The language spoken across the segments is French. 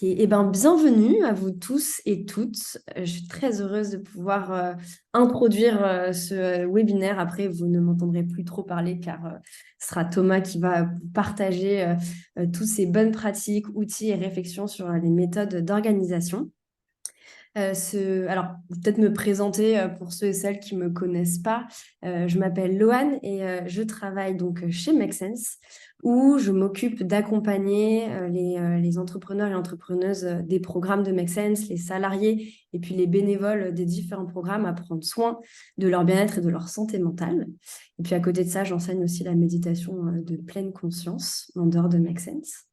Ok, eh ben, bienvenue à vous tous et toutes. Je suis très heureuse de pouvoir introduire ce webinaire. Après, vous ne m'entendrez plus trop parler car ce sera Thomas qui va vous partager toutes ces bonnes pratiques, outils et réflexions sur les méthodes d'organisation. Alors, peut-être me présenter pour ceux et celles qui ne me connaissent pas. Je m'appelle Loane et je travaille donc chez Make Sense où je m'occupe d'accompagner les entrepreneurs et entrepreneuses des programmes de Make Sense, les salariés et puis les bénévoles des différents programmes à prendre soin de leur bien-être et de leur santé mentale. Et puis à côté de ça, j'enseigne aussi la méditation de pleine conscience en dehors de Make Sense.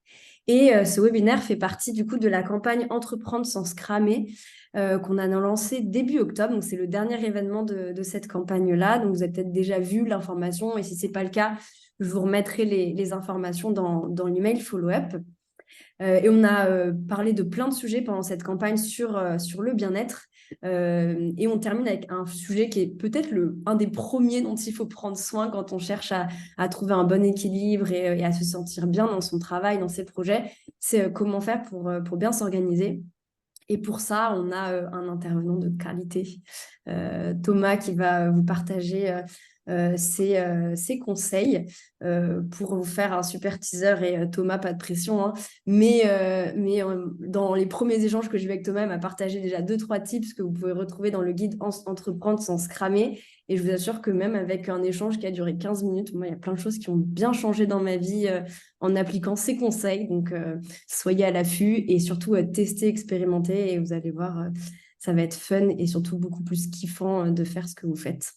Et ce webinaire fait partie du coup de la campagne Entreprendre sans se cramer qu'on a lancé début octobre. Donc, c'est le dernier événement de cette campagne-là. Donc, vous avez peut-être déjà vu l'information. Et si ce n'est pas le cas, je vous remettrai les informations dans l'email follow-up. Et on a parlé de plein de sujets pendant cette campagne sur le bien-être. Et on termine avec un sujet qui est peut-être un des premiers dont il faut prendre soin quand on cherche à trouver un bon équilibre et à se sentir bien dans son travail, dans ses projets. C'est comment faire pour bien s'organiser. Et pour ça, on a un intervenant de qualité, Thomas, qui va vous partager ses conseils pour vous faire un super teaser. Et Thomas, pas de pression, hein, mais dans les premiers échanges que j'ai eu avec Thomas, il m'a partagé déjà 2-3 tips que vous pouvez retrouver dans le guide Entreprendre sans se cramer. Et je vous assure que même avec un échange qui a duré 15 minutes, moi, il y a plein de choses qui ont bien changé dans ma vie en appliquant ses conseils. Donc, soyez à l'affût et surtout testez, expérimentez et vous allez voir, ça va être fun et surtout beaucoup plus kiffant de faire ce que vous faites.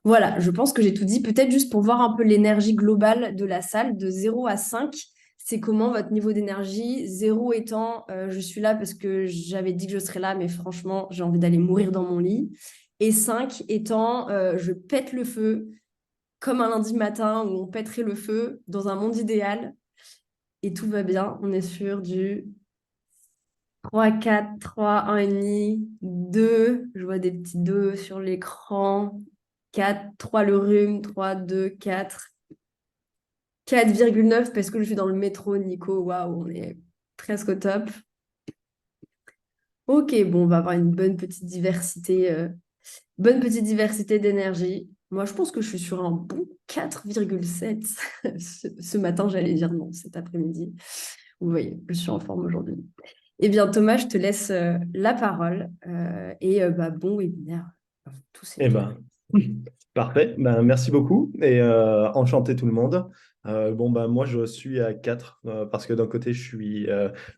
Voilà, je pense que j'ai tout dit. Peut-être juste pour voir un peu l'énergie globale de la salle, de 0 à 5, c'est comment votre niveau d'énergie? 0 étant, je suis là parce que j'avais dit que je serais là, mais franchement, j'ai envie d'aller mourir dans mon lit. Et 5 étant, je pète le feu, comme un lundi matin où on pèterait le feu dans un monde idéal et tout va bien. On est sur du 3, 4, 3, 1,5, 2. Je vois des petits 2 sur l'écran. 4, 3 le rhume, 3, 2, 4. 4,9 parce que je suis dans le métro, Nico. Waouh, on est presque au top. Ok, bon, on va avoir une bonne petite diversité d'énergie. Moi, je pense que je suis sur un bon 4,7. Ce matin, j'allais dire non, cet après-midi. Vous voyez, je suis en forme aujourd'hui. Eh bien, Thomas, je te laisse la parole et bon webinaire à tous et Eh toutes. ben, parfait. Ben, merci beaucoup et enchanté tout le monde. Moi, je suis à 4 parce que d'un côté, je suis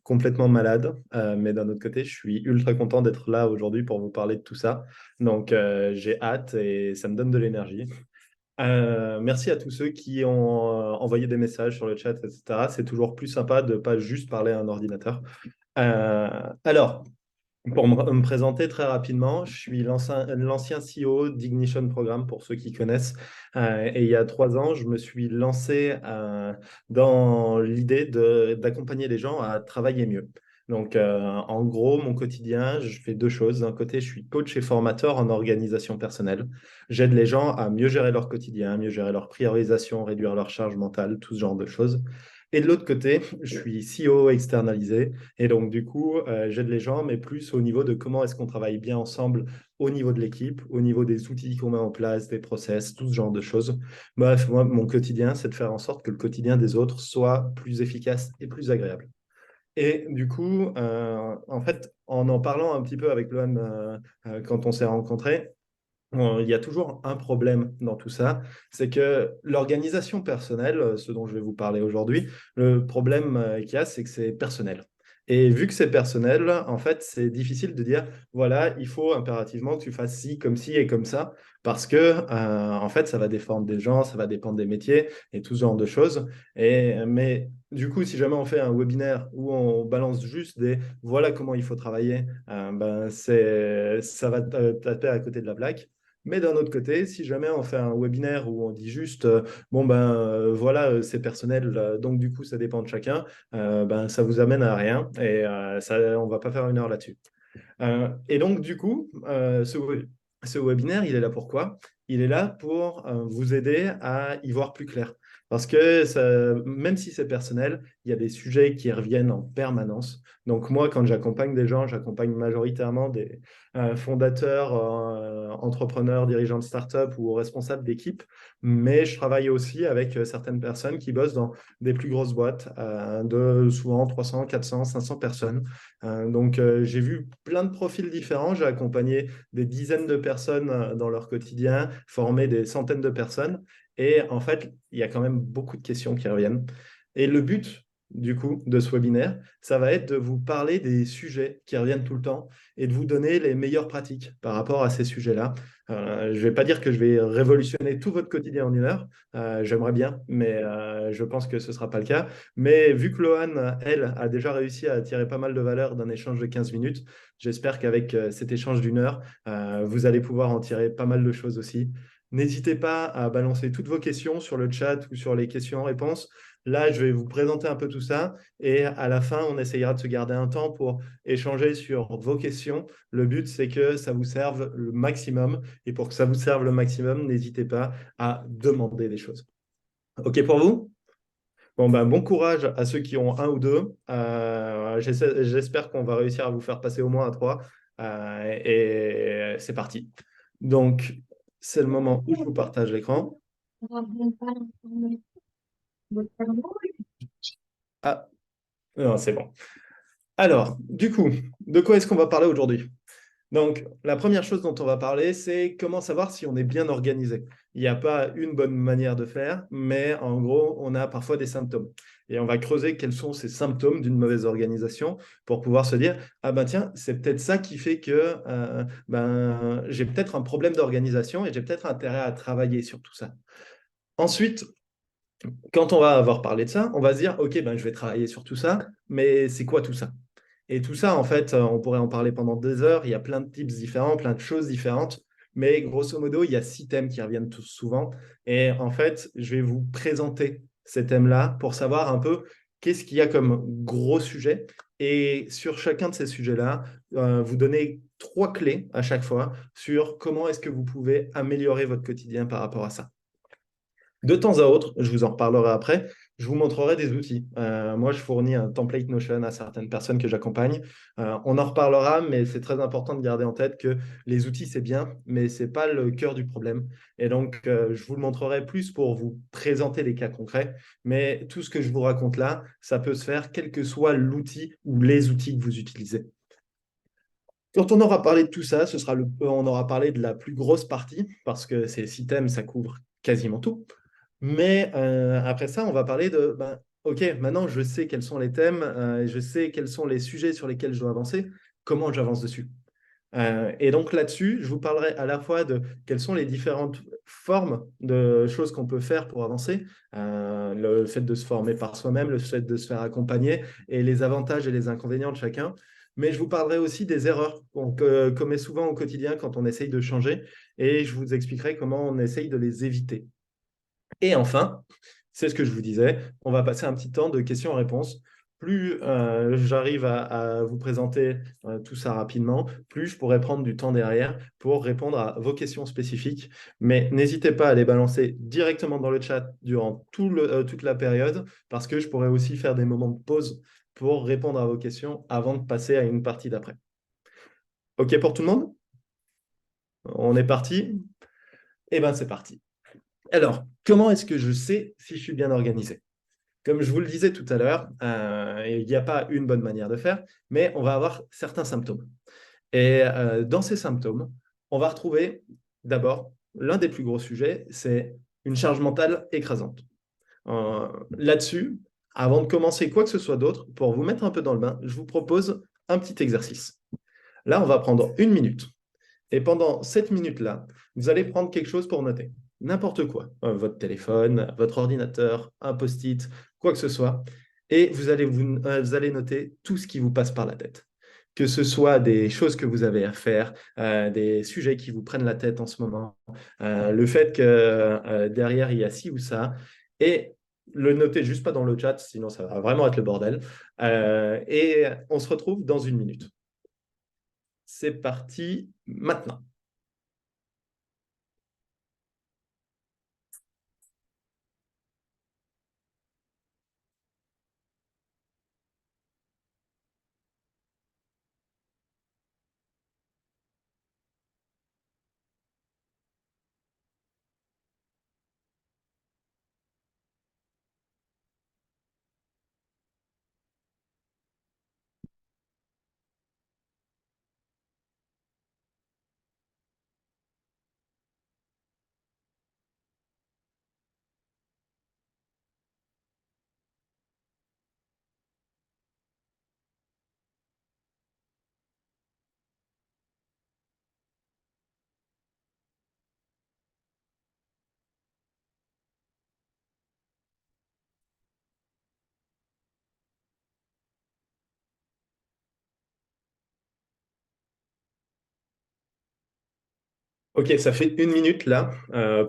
complètement malade, mais d'un autre côté, je suis ultra content d'être là aujourd'hui pour vous parler de tout ça. Donc, j'ai hâte et ça me donne de l'énergie. Merci à tous ceux qui ont envoyé des messages sur le chat, etc. C'est toujours plus sympa de ne pas juste parler à un ordinateur. Euh, alors, pour me présenter très rapidement, je suis l'ancien CEO d'Ignition Programme, pour ceux qui connaissent. Et il y a 3 ans, je me suis lancé dans l'idée d'accompagner les gens à travailler mieux. Donc, en gros, mon quotidien, je fais 2 choses. D'un côté, je suis coach et formateur en organisation personnelle. J'aide les gens à mieux gérer leur quotidien, mieux gérer leur priorisation, réduire leur charge mentale, tout ce genre de choses. Et de l'autre côté, je suis CEO externalisé. Et donc, du coup, j'aide les gens, mais plus au niveau de comment est-ce qu'on travaille bien ensemble au niveau de l'équipe, au niveau des outils qu'on met en place, des process, tout ce genre de choses. Bref, moi, mon quotidien, c'est de faire en sorte que le quotidien des autres soit plus efficace et plus agréable. Et du coup, en fait, en parlant un petit peu avec Loan quand on s'est rencontrés, il y a toujours un problème dans tout ça, c'est que l'organisation personnelle, ce dont je vais vous parler aujourd'hui, le problème qu'il y a, c'est que c'est personnel. Et vu que c'est personnel, en fait, c'est difficile de dire, voilà, il faut impérativement que tu fasses ci et comme ça, parce que, en fait, ça va dépendre des gens, ça va dépendre des métiers et tout ce genre de choses. Mais du coup, si jamais on fait un webinaire où on balance juste des, voilà comment il faut travailler, ça va taper à côté de la plaque. Mais d'un autre côté, si jamais on fait un webinaire où on dit juste, voilà, c'est personnel, donc du coup, ça dépend de chacun, ça vous amène à rien et on va pas faire 1 heure là-dessus. Et donc, du coup, ce webinaire, il est là pour quoi? Il est là pour vous aider à y voir plus clair. Parce que même si c'est personnel, il y a des sujets qui reviennent en permanence. Donc moi, quand j'accompagne des gens, j'accompagne majoritairement des fondateurs, entrepreneurs, dirigeants de start-up ou responsables d'équipe. Mais je travaille aussi avec certaines personnes qui bossent dans des plus grosses boîtes de souvent 300, 400, 500 personnes. Donc j'ai vu plein de profils différents. J'ai accompagné des dizaines de personnes dans leur quotidien, formé des centaines de personnes. Et en fait, il y a quand même beaucoup de questions qui reviennent. Et le but, du coup, de ce webinaire, ça va être de vous parler des sujets qui reviennent tout le temps et de vous donner les meilleures pratiques par rapport à ces sujets-là. Je ne vais pas dire que je vais révolutionner tout votre quotidien en 1 heure. J'aimerais bien, mais je pense que ce ne sera pas le cas. Mais vu que Lohan, elle, a déjà réussi à attirer pas mal de valeur d'un échange de 15 minutes, j'espère qu'avec cet échange d'1 heure, vous allez pouvoir en tirer pas mal de choses aussi. N'hésitez pas à balancer toutes vos questions sur le chat ou sur les questions-réponses. Là, je vais vous présenter un peu tout ça et à la fin, on essayera de se garder un temps pour échanger sur vos questions. Le but, c'est que ça vous serve le maximum et pour que ça vous serve le maximum, n'hésitez pas à demander des choses. OK pour vous? Bon, ben, bon courage à ceux qui ont un ou deux. J'espère qu'on va réussir à vous faire passer au moins à trois. Et c'est parti. Donc, c'est le moment où je vous partage l'écran. Ah, non, c'est bon. Alors, du coup, de quoi est-ce qu'on va parler aujourd'hui? Donc, la première chose dont on va parler, c'est comment savoir si on est bien organisé. Il n'y a pas une bonne manière de faire, mais en gros, on a parfois des symptômes. Et on va creuser quels sont ces symptômes d'une mauvaise organisation pour pouvoir se dire, ah ben tiens, c'est peut-être ça qui fait que j'ai peut-être un problème d'organisation et j'ai peut-être intérêt à travailler sur tout ça. Ensuite, quand on va avoir parlé de ça, on va se dire, OK, ben, je vais travailler sur tout ça, mais c'est quoi tout ça? Et tout ça, en fait, on pourrait en parler pendant 2 heures. Il y a plein de tips différents, plein de choses différentes. Mais grosso modo, il y a 6 thèmes qui reviennent tous souvent. Et en fait, je vais vous présenter ces thèmes-là pour savoir un peu qu'est-ce qu'il y a comme gros sujet. Et sur chacun de ces sujets-là, vous donner 3 clés à chaque fois sur comment est-ce que vous pouvez améliorer votre quotidien par rapport à ça. De temps à autre, je vous en reparlerai après, je vous montrerai des outils. Moi, je fournis un template Notion à certaines personnes que j'accompagne. On en reparlera, mais c'est très important de garder en tête que les outils, c'est bien, mais ce n'est pas le cœur du problème. Et donc, je vous le montrerai plus pour vous présenter des cas concrets. Mais tout ce que je vous raconte là, ça peut se faire quel que soit l'outil ou les outils que vous utilisez. Quand on aura parlé de tout ça, on aura parlé de la plus grosse partie, parce que ces 6 thèmes, ça couvre quasiment tout. Mais après ça, on va parler de, ben, OK, maintenant je sais quels sont les thèmes, je sais quels sont les sujets sur lesquels je dois avancer, comment j'avance dessus. Et donc là-dessus, je vous parlerai à la fois de quelles sont les différentes formes de choses qu'on peut faire pour avancer, le fait de se former par soi-même, le fait de se faire accompagner et les avantages et les inconvénients de chacun. Mais je vous parlerai aussi des erreurs qu'on commet souvent au quotidien quand on essaye de changer et je vous expliquerai comment on essaye de les éviter. Et enfin, c'est ce que je vous disais, on va passer un petit temps de questions-réponses. Plus j'arrive à vous présenter tout ça rapidement, plus je pourrai prendre du temps derrière pour répondre à vos questions spécifiques. Mais n'hésitez pas à les balancer directement dans le chat durant toute la période, parce que je pourrai aussi faire des moments de pause pour répondre à vos questions avant de passer à une partie d'après. OK pour tout le monde? On est parti? Eh bien, c'est parti. Alors, comment est-ce que je sais si je suis bien organisé? Comme je vous le disais tout à l'heure, il n'y a pas une bonne manière de faire, mais on va avoir certains symptômes. Et dans ces symptômes, on va retrouver d'abord l'un des plus gros sujets, c'est une charge mentale écrasante. Là-dessus, avant de commencer quoi que ce soit d'autre, pour vous mettre un peu dans le bain, je vous propose un petit exercice. Là, on va prendre 1 minute. Et pendant cette minute-là, vous allez prendre quelque chose pour noter. N'importe quoi. Votre téléphone, votre ordinateur, un post-it, quoi que ce soit. Et vous allez noter tout ce qui vous passe par la tête. Que ce soit des choses que vous avez à faire, des sujets qui vous prennent la tête en ce moment, le fait que derrière, il y a ci ou ça. Et le noter juste pas dans le chat, sinon ça va vraiment être le bordel. Et on se retrouve dans 1 minute. C'est parti maintenant. Ok, ça fait 1 minute là.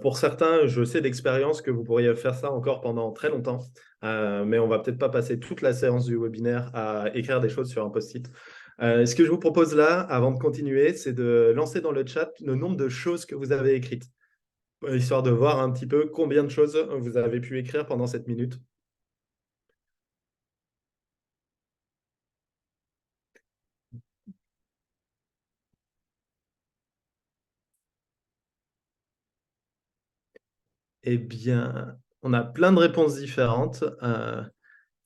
Pour certains, je sais d'expérience que vous pourriez faire ça encore pendant très longtemps. Mais on va peut-être pas passer toute la séance du webinaire à écrire des choses sur un post-it. Ce que je vous propose là, avant de continuer, c'est de lancer dans le chat le nombre de choses que vous avez écrites, histoire de voir un petit peu combien de choses vous avez pu écrire pendant cette minute. Eh bien, on a plein de réponses différentes.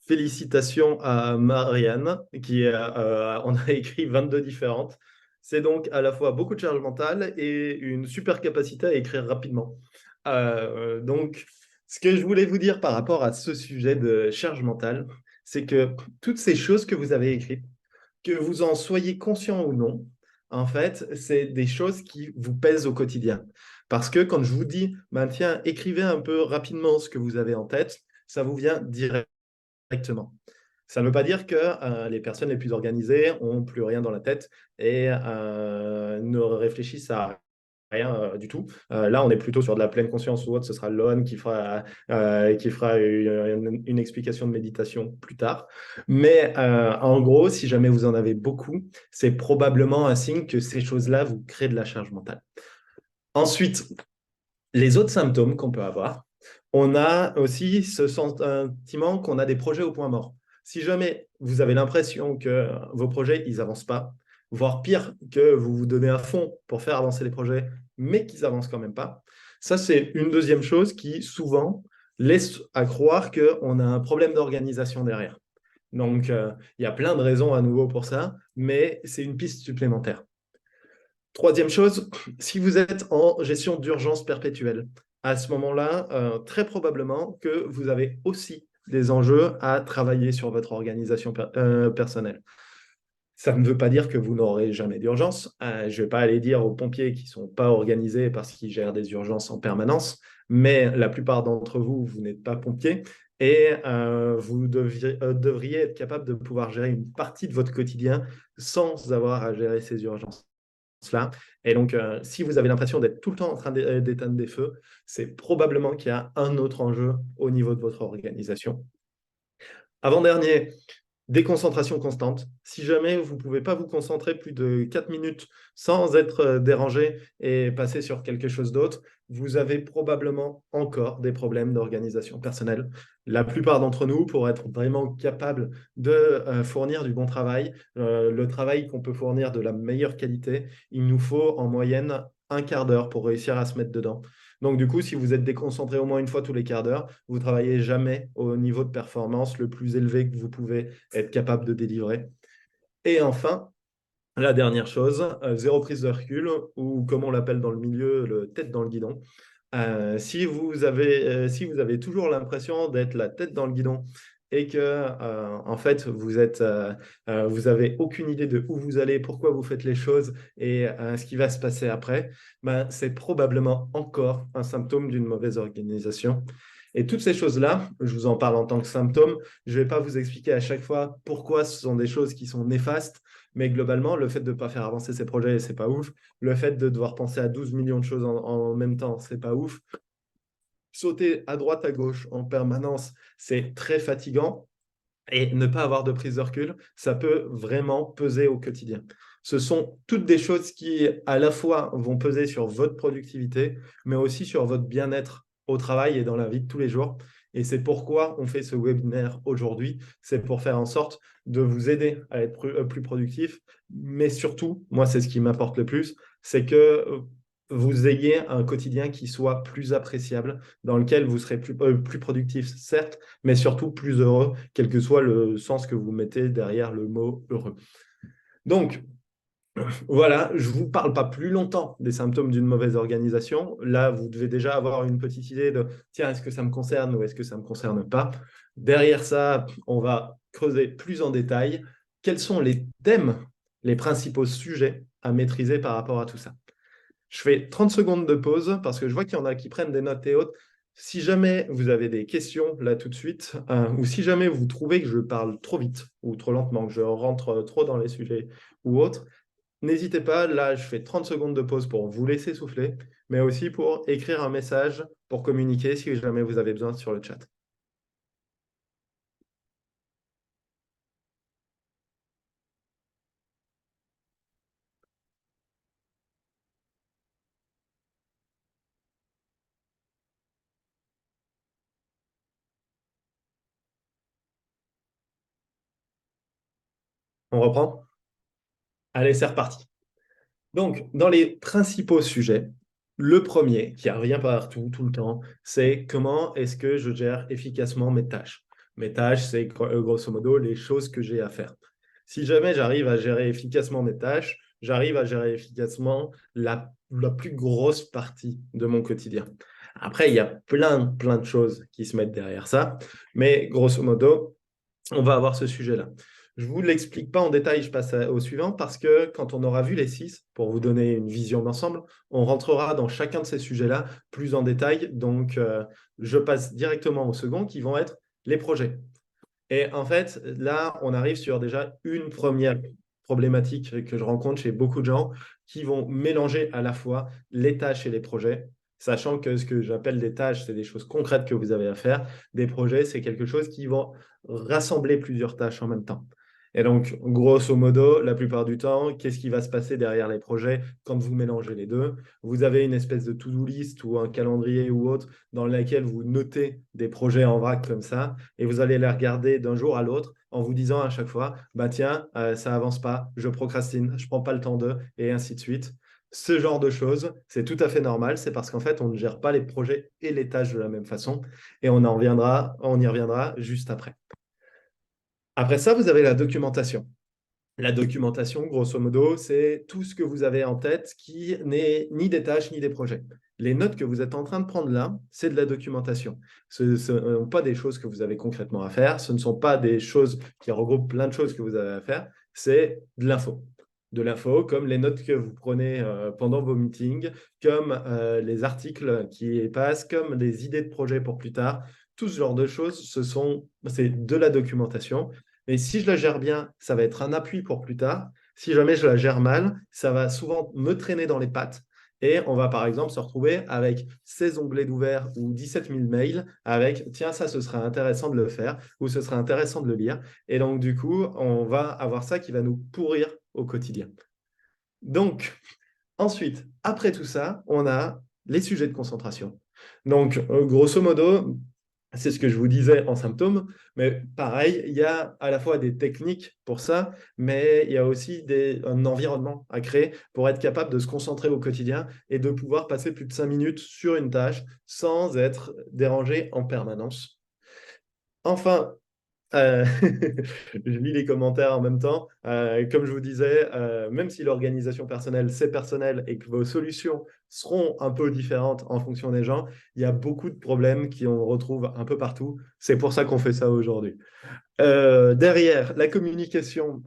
Félicitations à Marianne, on a écrit 22 différentes. C'est donc à la fois beaucoup de charge mentale et une super capacité à écrire rapidement. Donc, ce que je voulais vous dire par rapport à ce sujet de charge mentale, c'est que toutes ces choses que vous avez écrites, que vous en soyez conscient ou non, en fait, c'est des choses qui vous pèsent au quotidien. Parce que quand je vous dis, ben, tiens, écrivez un peu rapidement ce que vous avez en tête, ça vous vient directement. Ça ne veut pas dire que les personnes les plus organisées n'ont plus rien dans la tête et ne réfléchissent à rien du tout. Là, on est plutôt sur de la pleine conscience ou autre. Ce sera Lon qui fera une explication de méditation plus tard. Mais en gros, si jamais vous en avez beaucoup, c'est probablement un signe que ces choses-là vous créent de la charge mentale. Ensuite, les autres symptômes qu'on peut avoir, on a aussi ce sentiment qu'on a des projets au point mort. Si jamais vous avez l'impression que vos projets, ils avancent pas, voire pire, que vous vous donnez à fond pour faire avancer les projets, mais qu'ils avancent quand même pas, ça, c'est une deuxième chose qui, souvent, laisse à croire qu'on a un problème d'organisation derrière. Donc, il y a plein de raisons à nouveau pour ça, mais c'est une piste supplémentaire. Troisième chose, si vous êtes en gestion d'urgence perpétuelle, à ce moment-là, très probablement que vous avez aussi des enjeux à travailler sur votre organisation personnelle. Ça ne veut pas dire que vous n'aurez jamais d'urgence. Je ne vais pas aller dire aux pompiers qui ne sont pas organisés parce qu'ils gèrent des urgences en permanence, mais la plupart d'entre vous, vous n'êtes pas pompier et vous devriez être capable de pouvoir gérer une partie de votre quotidien sans avoir à gérer ces urgences cela. Et donc, si vous avez l'impression d'être tout le temps en train d'éteindre des feux, c'est probablement qu'il y a un autre enjeu au niveau de votre organisation. Avant-dernier, déconcentration constante. Si jamais vous ne pouvez pas vous concentrer plus de 4 minutes sans être dérangé et passer sur quelque chose d'autre, vous avez probablement encore des problèmes d'organisation personnelle. La plupart d'entre nous, pour être vraiment capable de fournir du bon travail, le travail qu'on peut fournir de la meilleure qualité, il nous faut en moyenne un quart d'heure pour réussir à se mettre dedans. Donc, du coup, si vous êtes déconcentré au moins une fois tous les quarts d'heure, vous ne travaillez jamais au niveau de performance le plus élevé que vous pouvez être capable de délivrer. Et enfin, la dernière chose, zéro prise de recul, ou comme on l'appelle dans le milieu, le tête dans le guidon. Si vous avez toujours l'impression d'être la tête dans le guidon et que en fait vous avez aucune idée de où vous allez, pourquoi vous faites les choses et ce qui va se passer après, ben, c'est probablement encore un symptôme d'une mauvaise organisation. Et toutes ces choses-là, je vous en parle en tant que symptômes. Je ne vais pas vous expliquer à chaque fois pourquoi ce sont des choses qui sont néfastes, mais globalement, le fait de ne pas faire avancer ces projets, c'est pas ouf. Le fait de devoir penser à 12 millions de choses en même temps, c'est pas ouf. Sauter à droite, à gauche en permanence, c'est très fatigant. Et ne pas avoir de prise de recul, ça peut vraiment peser au quotidien. Ce sont toutes des choses qui, à la fois, vont peser sur votre productivité, mais aussi sur votre bien-être au travail et dans la vie de tous les jours. Et c'est pourquoi on fait ce webinaire aujourd'hui. C'est pour faire en sorte de vous aider à être plus productif. Mais surtout, moi, c'est ce qui m'apporte le plus, c'est que vous ayez un quotidien qui soit plus appréciable, dans lequel vous serez plus productif, certes, mais surtout plus heureux, quel que soit le sens que vous mettez derrière le mot heureux. Donc, voilà, je ne vous parle pas plus longtemps des symptômes d'une mauvaise organisation. Là, vous devez déjà avoir une petite idée de, tiens, est-ce que ça me concerne ou est-ce que ça ne me concerne pas? Derrière ça, on va creuser plus en détail. Quels sont les thèmes, les principaux sujets à maîtriser par rapport à tout ça? Je fais 30 secondes de pause parce que je vois qu'il y en a qui prennent des notes et autres. Si jamais vous avez des questions là tout de suite, ou si jamais vous trouvez que je parle trop vite ou trop lentement, que je rentre trop dans les sujets ou autres, n'hésitez pas, là, je fais 30 secondes de pause pour vous laisser souffler, mais aussi pour écrire un message pour communiquer si jamais vous avez besoin sur le chat. On reprend? Allez, c'est reparti. Donc, dans les principaux sujets, le premier qui revient partout, tout le temps, c'est comment est-ce que je gère efficacement mes tâches. Mes tâches, c'est grosso modo les choses que j'ai à faire. Si jamais j'arrive à gérer efficacement mes tâches, j'arrive à gérer efficacement la plus grosse partie de mon quotidien. Après, il y a plein de choses qui se mettent derrière ça, mais grosso modo, on va avoir ce sujet-là. Je ne vous l'explique pas en détail, je passe au suivant, parce que quand on aura vu les 6, pour vous donner une vision d'ensemble, on rentrera dans chacun de ces sujets-là plus en détail. Donc, je passe directement au second, qui vont être les projets. Et en fait, là, on arrive sur déjà une première problématique que je rencontre chez beaucoup de gens qui vont mélanger à la fois les tâches et les projets, sachant que ce que j'appelle des tâches, c'est des choses concrètes que vous avez à faire. Des projets, c'est quelque chose qui vont rassembler plusieurs tâches en même temps. Et donc, grosso modo, la plupart du temps, qu'est-ce qui va se passer derrière les projets quand vous mélangez les deux? Vous avez une espèce de to-do list ou un calendrier ou autre dans lequel vous notez des projets en vrac comme ça et vous allez les regarder d'un jour à l'autre en vous disant à chaque fois, bah tiens, ça avance pas, je procrastine, je prends pas le temps de, et ainsi de suite. Ce genre de choses, c'est tout à fait normal, c'est parce qu'en fait, on ne gère pas les projets et les tâches de la même façon, et on y reviendra juste après. Après ça, vous avez la documentation. La documentation, grosso modo, c'est tout ce que vous avez en tête qui n'est ni des tâches ni des projets. Les notes que vous êtes en train de prendre là, c'est de la documentation. Ce ne sont pas des choses que vous avez concrètement à faire, ce ne sont pas des choses qui regroupent plein de choses que vous avez à faire, c'est de l'info. De l'info, comme les notes que vous prenez pendant vos meetings, comme les articles qui y passent, comme les idées de projets pour plus tard. Tout ce genre de choses, c'est de la documentation. Et si je la gère bien, ça va être un appui pour plus tard. Si jamais je la gère mal, ça va souvent me traîner dans les pattes. Et on va par exemple se retrouver avec 16 onglets d'ouvert ou 17 000 mails avec tiens, ça, ce serait intéressant de le faire ou ce serait intéressant de le lire. Et donc, du coup, on va avoir ça qui va nous pourrir au quotidien. Donc, ensuite, après tout ça, on a les sujets de concentration. Donc, grosso modo, c'est ce que je vous disais en symptômes, mais pareil, il y a à la fois des techniques pour ça, mais il y a aussi un environnement à créer pour être capable de se concentrer au quotidien et de pouvoir passer plus de 5 minutes sur une tâche sans être dérangé en permanence. Enfin, je lis les commentaires en même temps. Comme je vous disais, même si l'organisation personnelle, c'est personnel et que vos solutions seront un peu différentes en fonction des gens, il y a beaucoup de problèmes qu'on retrouve un peu partout. C'est pour ça qu'on fait ça aujourd'hui. Derrière, la communication,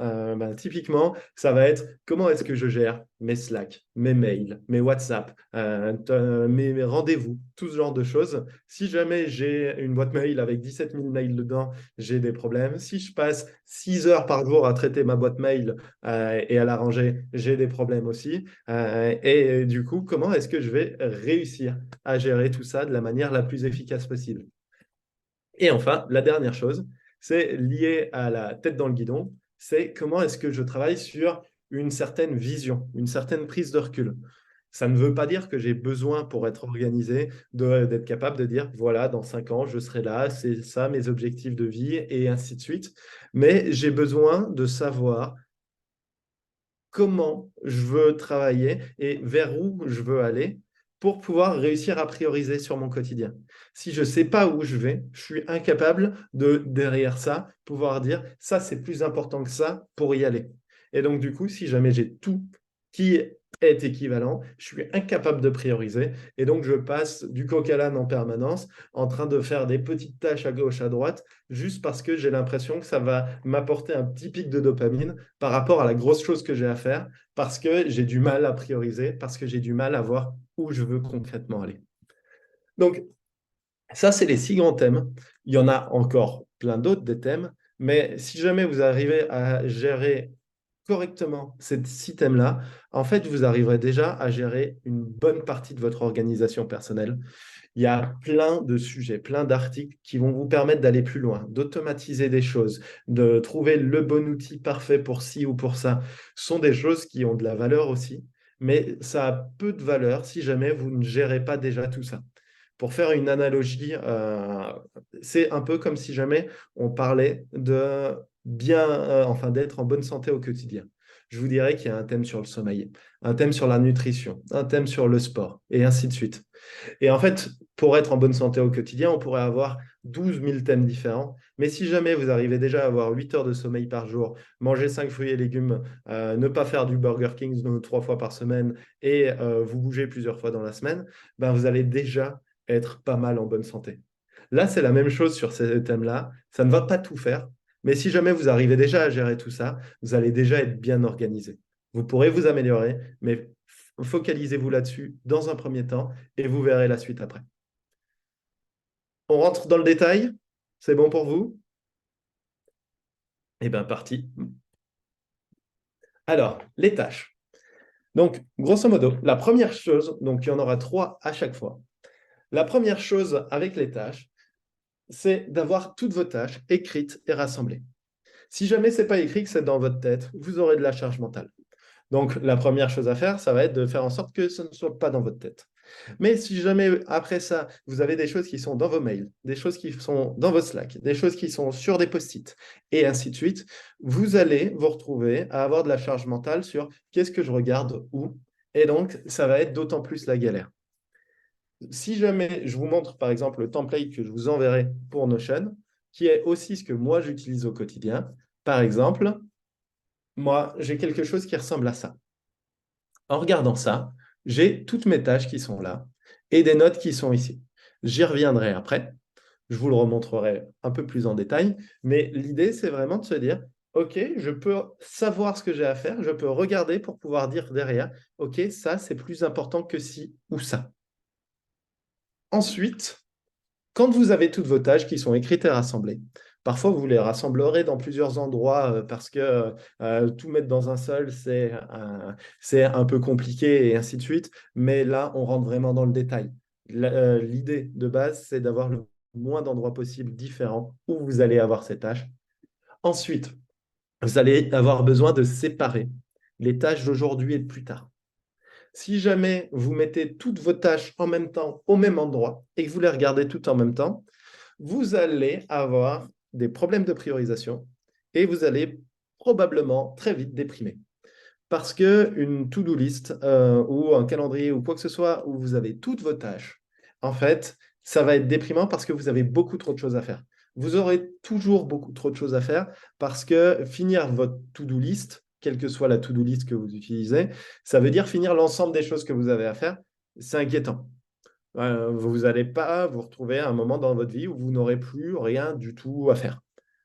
typiquement, ça va être comment est-ce que je gère mes Slack, mes mails, mes WhatsApp, mes rendez-vous, tout ce genre de choses. Si jamais j'ai une boîte mail avec 17 000 mails dedans, j'ai des problèmes. Si je passe 6 heures par jour à traiter ma boîte mail et à la ranger, j'ai des problèmes aussi. Et du coup, comment est-ce que je vais réussir à gérer tout ça de la manière la plus efficace possible? Et enfin, la dernière chose, c'est lié à la tête dans le guidon, c'est comment est-ce que je travaille sur une certaine vision, une certaine prise de recul. Ça ne veut pas dire que j'ai besoin pour être organisé d'être capable de dire, voilà, dans 5 ans, je serai là, c'est ça mes objectifs de vie et ainsi de suite. Mais j'ai besoin de savoir comment je veux travailler et vers où je veux aller pour pouvoir réussir à prioriser sur mon quotidien. Si je ne sais pas où je vais, je suis incapable de, derrière ça, pouvoir dire ça, c'est plus important que ça pour y aller. Et donc, du coup, si jamais j'ai tout qui est équivalent, je suis incapable de prioriser. Et donc, je passe du coq à l'âne en permanence, en train de faire des petites tâches à gauche, à droite, juste parce que j'ai l'impression que ça va m'apporter un petit pic de dopamine par rapport à la grosse chose que j'ai à faire, parce que j'ai du mal à prioriser, parce que j'ai du mal à voir où je veux concrètement aller. Donc, ça, c'est les 6 grands thèmes. Il y en a encore plein d'autres des thèmes, mais si jamais vous arrivez à gérer correctement ces 6 thèmes-là, en fait, vous arriverez déjà à gérer une bonne partie de votre organisation personnelle. Il y a plein de sujets, plein d'articles qui vont vous permettre d'aller plus loin, d'automatiser des choses, de trouver le bon outil parfait pour ci ou pour ça. Ce sont des choses qui ont de la valeur aussi, mais ça a peu de valeur si jamais vous ne gérez pas déjà tout ça. Pour faire une analogie, c'est un peu comme si jamais on parlait de bien, enfin d'être en bonne santé au quotidien. Je vous dirais qu'il y a un thème sur le sommeil, un thème sur la nutrition, un thème sur le sport, et ainsi de suite. Et en fait, pour être en bonne santé au quotidien, on pourrait avoir 12 000 thèmes différents. Mais si jamais vous arrivez déjà à avoir 8 heures de sommeil par jour, manger 5 fruits et légumes, ne pas faire du Burger King 3 fois par semaine et vous bouger plusieurs fois dans la semaine, ben vous allez déjà être pas mal en bonne santé. Là, c'est la même chose sur ces thèmes-là. Ça ne va pas tout faire. Mais si jamais vous arrivez déjà à gérer tout ça, vous allez déjà être bien organisé. Vous pourrez vous améliorer, mais focalisez-vous là-dessus dans un premier temps et vous verrez la suite après. On rentre dans le détail? C'est bon pour vous? Eh bien, parti. Alors, les tâches. Donc, grosso modo, la première chose, donc il y en aura 3 à chaque fois. La première chose avec les tâches, c'est d'avoir toutes vos tâches écrites et rassemblées. Si jamais ce n'est pas écrit, que c'est dans votre tête, vous aurez de la charge mentale. Donc, la première chose à faire, ça va être de faire en sorte que ce ne soit pas dans votre tête. Mais si jamais après ça, vous avez des choses qui sont dans vos mails, des choses qui sont dans vos Slack, des choses qui sont sur des post-it, et ainsi de suite, vous allez vous retrouver à avoir de la charge mentale sur qu'est-ce que je regarde où. Et donc, ça va être d'autant plus la galère. Si jamais je vous montre, par exemple, le template que je vous enverrai pour Notion, qui est aussi ce que moi j'utilise au quotidien, par exemple, moi, j'ai quelque chose qui ressemble à ça. En regardant ça, j'ai toutes mes tâches qui sont là et des notes qui sont ici. J'y reviendrai après. Je vous le remontrerai un peu plus en détail. Mais l'idée, c'est vraiment de se dire, OK, je peux savoir ce que j'ai à faire, je peux regarder pour pouvoir dire derrière, OK, ça, c'est plus important que ci ou ça. Ensuite, quand vous avez toutes vos tâches qui sont écrites et rassemblées, parfois vous les rassemblerez dans plusieurs endroits parce que tout mettre dans un seul, c'est un peu compliqué et ainsi de suite. Mais là, on rentre vraiment dans le détail. L'idée de base, c'est d'avoir le moins d'endroits possibles différents où vous allez avoir ces tâches. Ensuite, vous allez avoir besoin de séparer les tâches d'aujourd'hui et de plus tard. Si jamais vous mettez toutes vos tâches en même temps au même endroit et que vous les regardez toutes en même temps, vous allez avoir des problèmes de priorisation et vous allez probablement très vite déprimer. Parce qu'une to-do list ou un calendrier ou quoi que ce soit où vous avez toutes vos tâches, en fait, ça va être déprimant parce que vous avez beaucoup trop de choses à faire. Vous aurez toujours beaucoup trop de choses à faire parce que finir votre to-do list, quelle que soit la to-do list que vous utilisez, ça veut dire finir l'ensemble des choses que vous avez à faire. C'est inquiétant. Vous n'allez pas vous retrouver à un moment dans votre vie où vous n'aurez plus rien du tout à faire.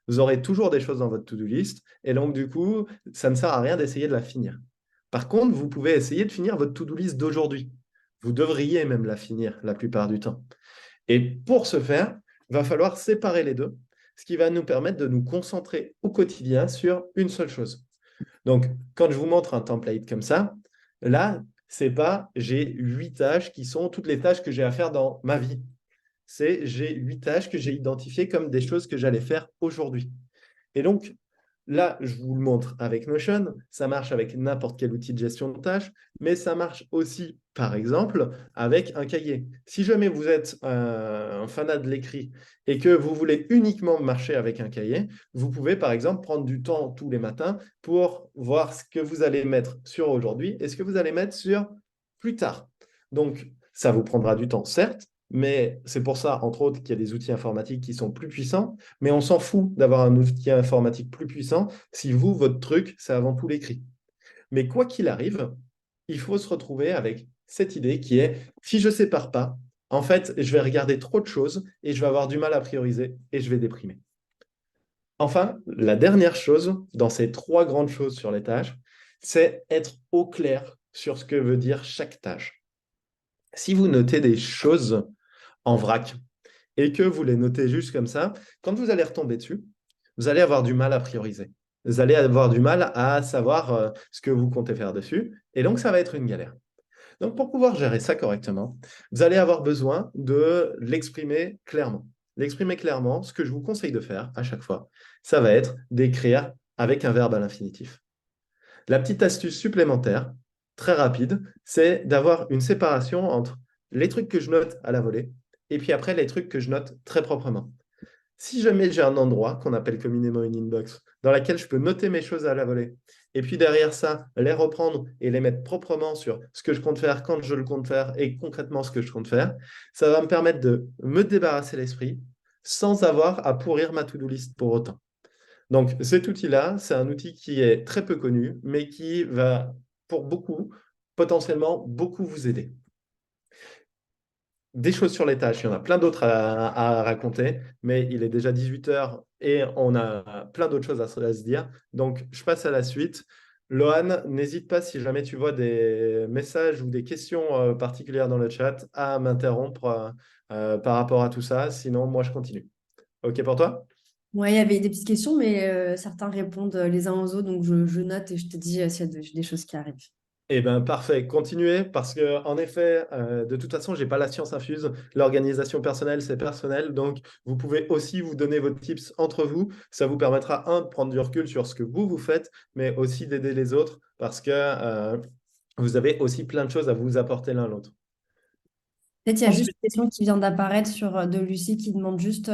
Vous aurez toujours des choses dans votre to-do list et donc du coup, ça ne sert à rien d'essayer de la finir. Par contre, vous pouvez essayer de finir votre to-do list d'aujourd'hui. Vous devriez même la finir la plupart du temps. Et pour ce faire, il va falloir séparer les deux, ce qui va nous permettre de nous concentrer au quotidien sur une seule chose. Donc, quand je vous montre un template comme ça, là, c'est pas j'ai 8 tâches qui sont toutes les tâches que j'ai à faire dans ma vie. C'est j'ai 8 tâches que j'ai identifiées comme des choses que j'allais faire aujourd'hui. Et donc, là, je vous le montre avec Notion, ça marche avec n'importe quel outil de gestion de tâches, mais ça marche aussi, par exemple, avec un cahier. Si jamais vous êtes un fanat de l'écrit et que vous voulez uniquement marcher avec un cahier, vous pouvez, par exemple, prendre du temps tous les matins pour voir ce que vous allez mettre sur aujourd'hui et ce que vous allez mettre sur plus tard. Donc, ça vous prendra du temps, certes, mais c'est pour ça, entre autres, qu'il y a des outils informatiques qui sont plus puissants. Mais on s'en fout d'avoir un outil informatique plus puissant si vous, votre truc, c'est avant tout l'écrit. Mais quoi qu'il arrive, il faut se retrouver avec cette idée qui est, si je ne sépare pas, en fait, je vais regarder trop de choses et je vais avoir du mal à prioriser et je vais déprimer. Enfin, la dernière chose dans ces 3 grandes choses sur les tâches, c'est être au clair sur ce que veut dire chaque tâche. Si vous notez des choses en vrac, et que vous les notez juste comme ça, quand vous allez retomber dessus, vous allez avoir du mal à prioriser. allez avoir du mal à savoir ce que vous comptez faire dessus. Et donc, ça va être une galère. Donc, pour pouvoir gérer ça correctement, vous allez avoir besoin de l'exprimer clairement. L'exprimer clairement, ce que je vous conseille de faire à chaque fois, ça va être d'écrire avec un verbe à l'infinitif. La petite astuce supplémentaire, très rapide, c'est d'avoir une séparation entre les trucs que je note à la volée et puis après les trucs que je note très proprement. Si jamais j'ai un endroit qu'on appelle communément une inbox, dans laquelle je peux noter mes choses à la volée, et puis derrière ça, les reprendre et les mettre proprement sur ce que je compte faire, quand je le compte faire et concrètement ce que je compte faire, ça va me permettre de me débarrasser l'esprit sans avoir à pourrir ma to-do list pour autant. Donc cet outil-là, c'est un outil qui est très peu connu, mais qui va, pour beaucoup, potentiellement beaucoup vous aider. Des choses sur les tâches, il y en a plein d'autres à raconter, mais il est déjà 18 heures et on a plein d'autres choses à se dire. Donc, je passe à la suite. Lohan, n'hésite pas si jamais tu vois des messages ou des questions particulières dans le chat à m'interrompre par rapport à tout ça. Sinon, moi, je continue. OK pour toi? Ouais, il y avait des petites questions, mais certains répondent les uns aux autres, donc je note et je te dis s'il y a des choses qui arrivent. Eh bien, parfait. Continuez parce que, en effet, de toute façon, je n'ai pas la science infuse. L'organisation personnelle, c'est personnel. Donc, vous pouvez aussi vous donner vos tips entre vous. Ça vous permettra, un, de prendre du recul sur ce que vous faites, mais aussi d'aider les autres parce que vous avez aussi plein de choses à vous apporter l'un l'autre. Peut-être il y a juste Ensuite, une question qui vient d'apparaître sur de Lucie qui demande juste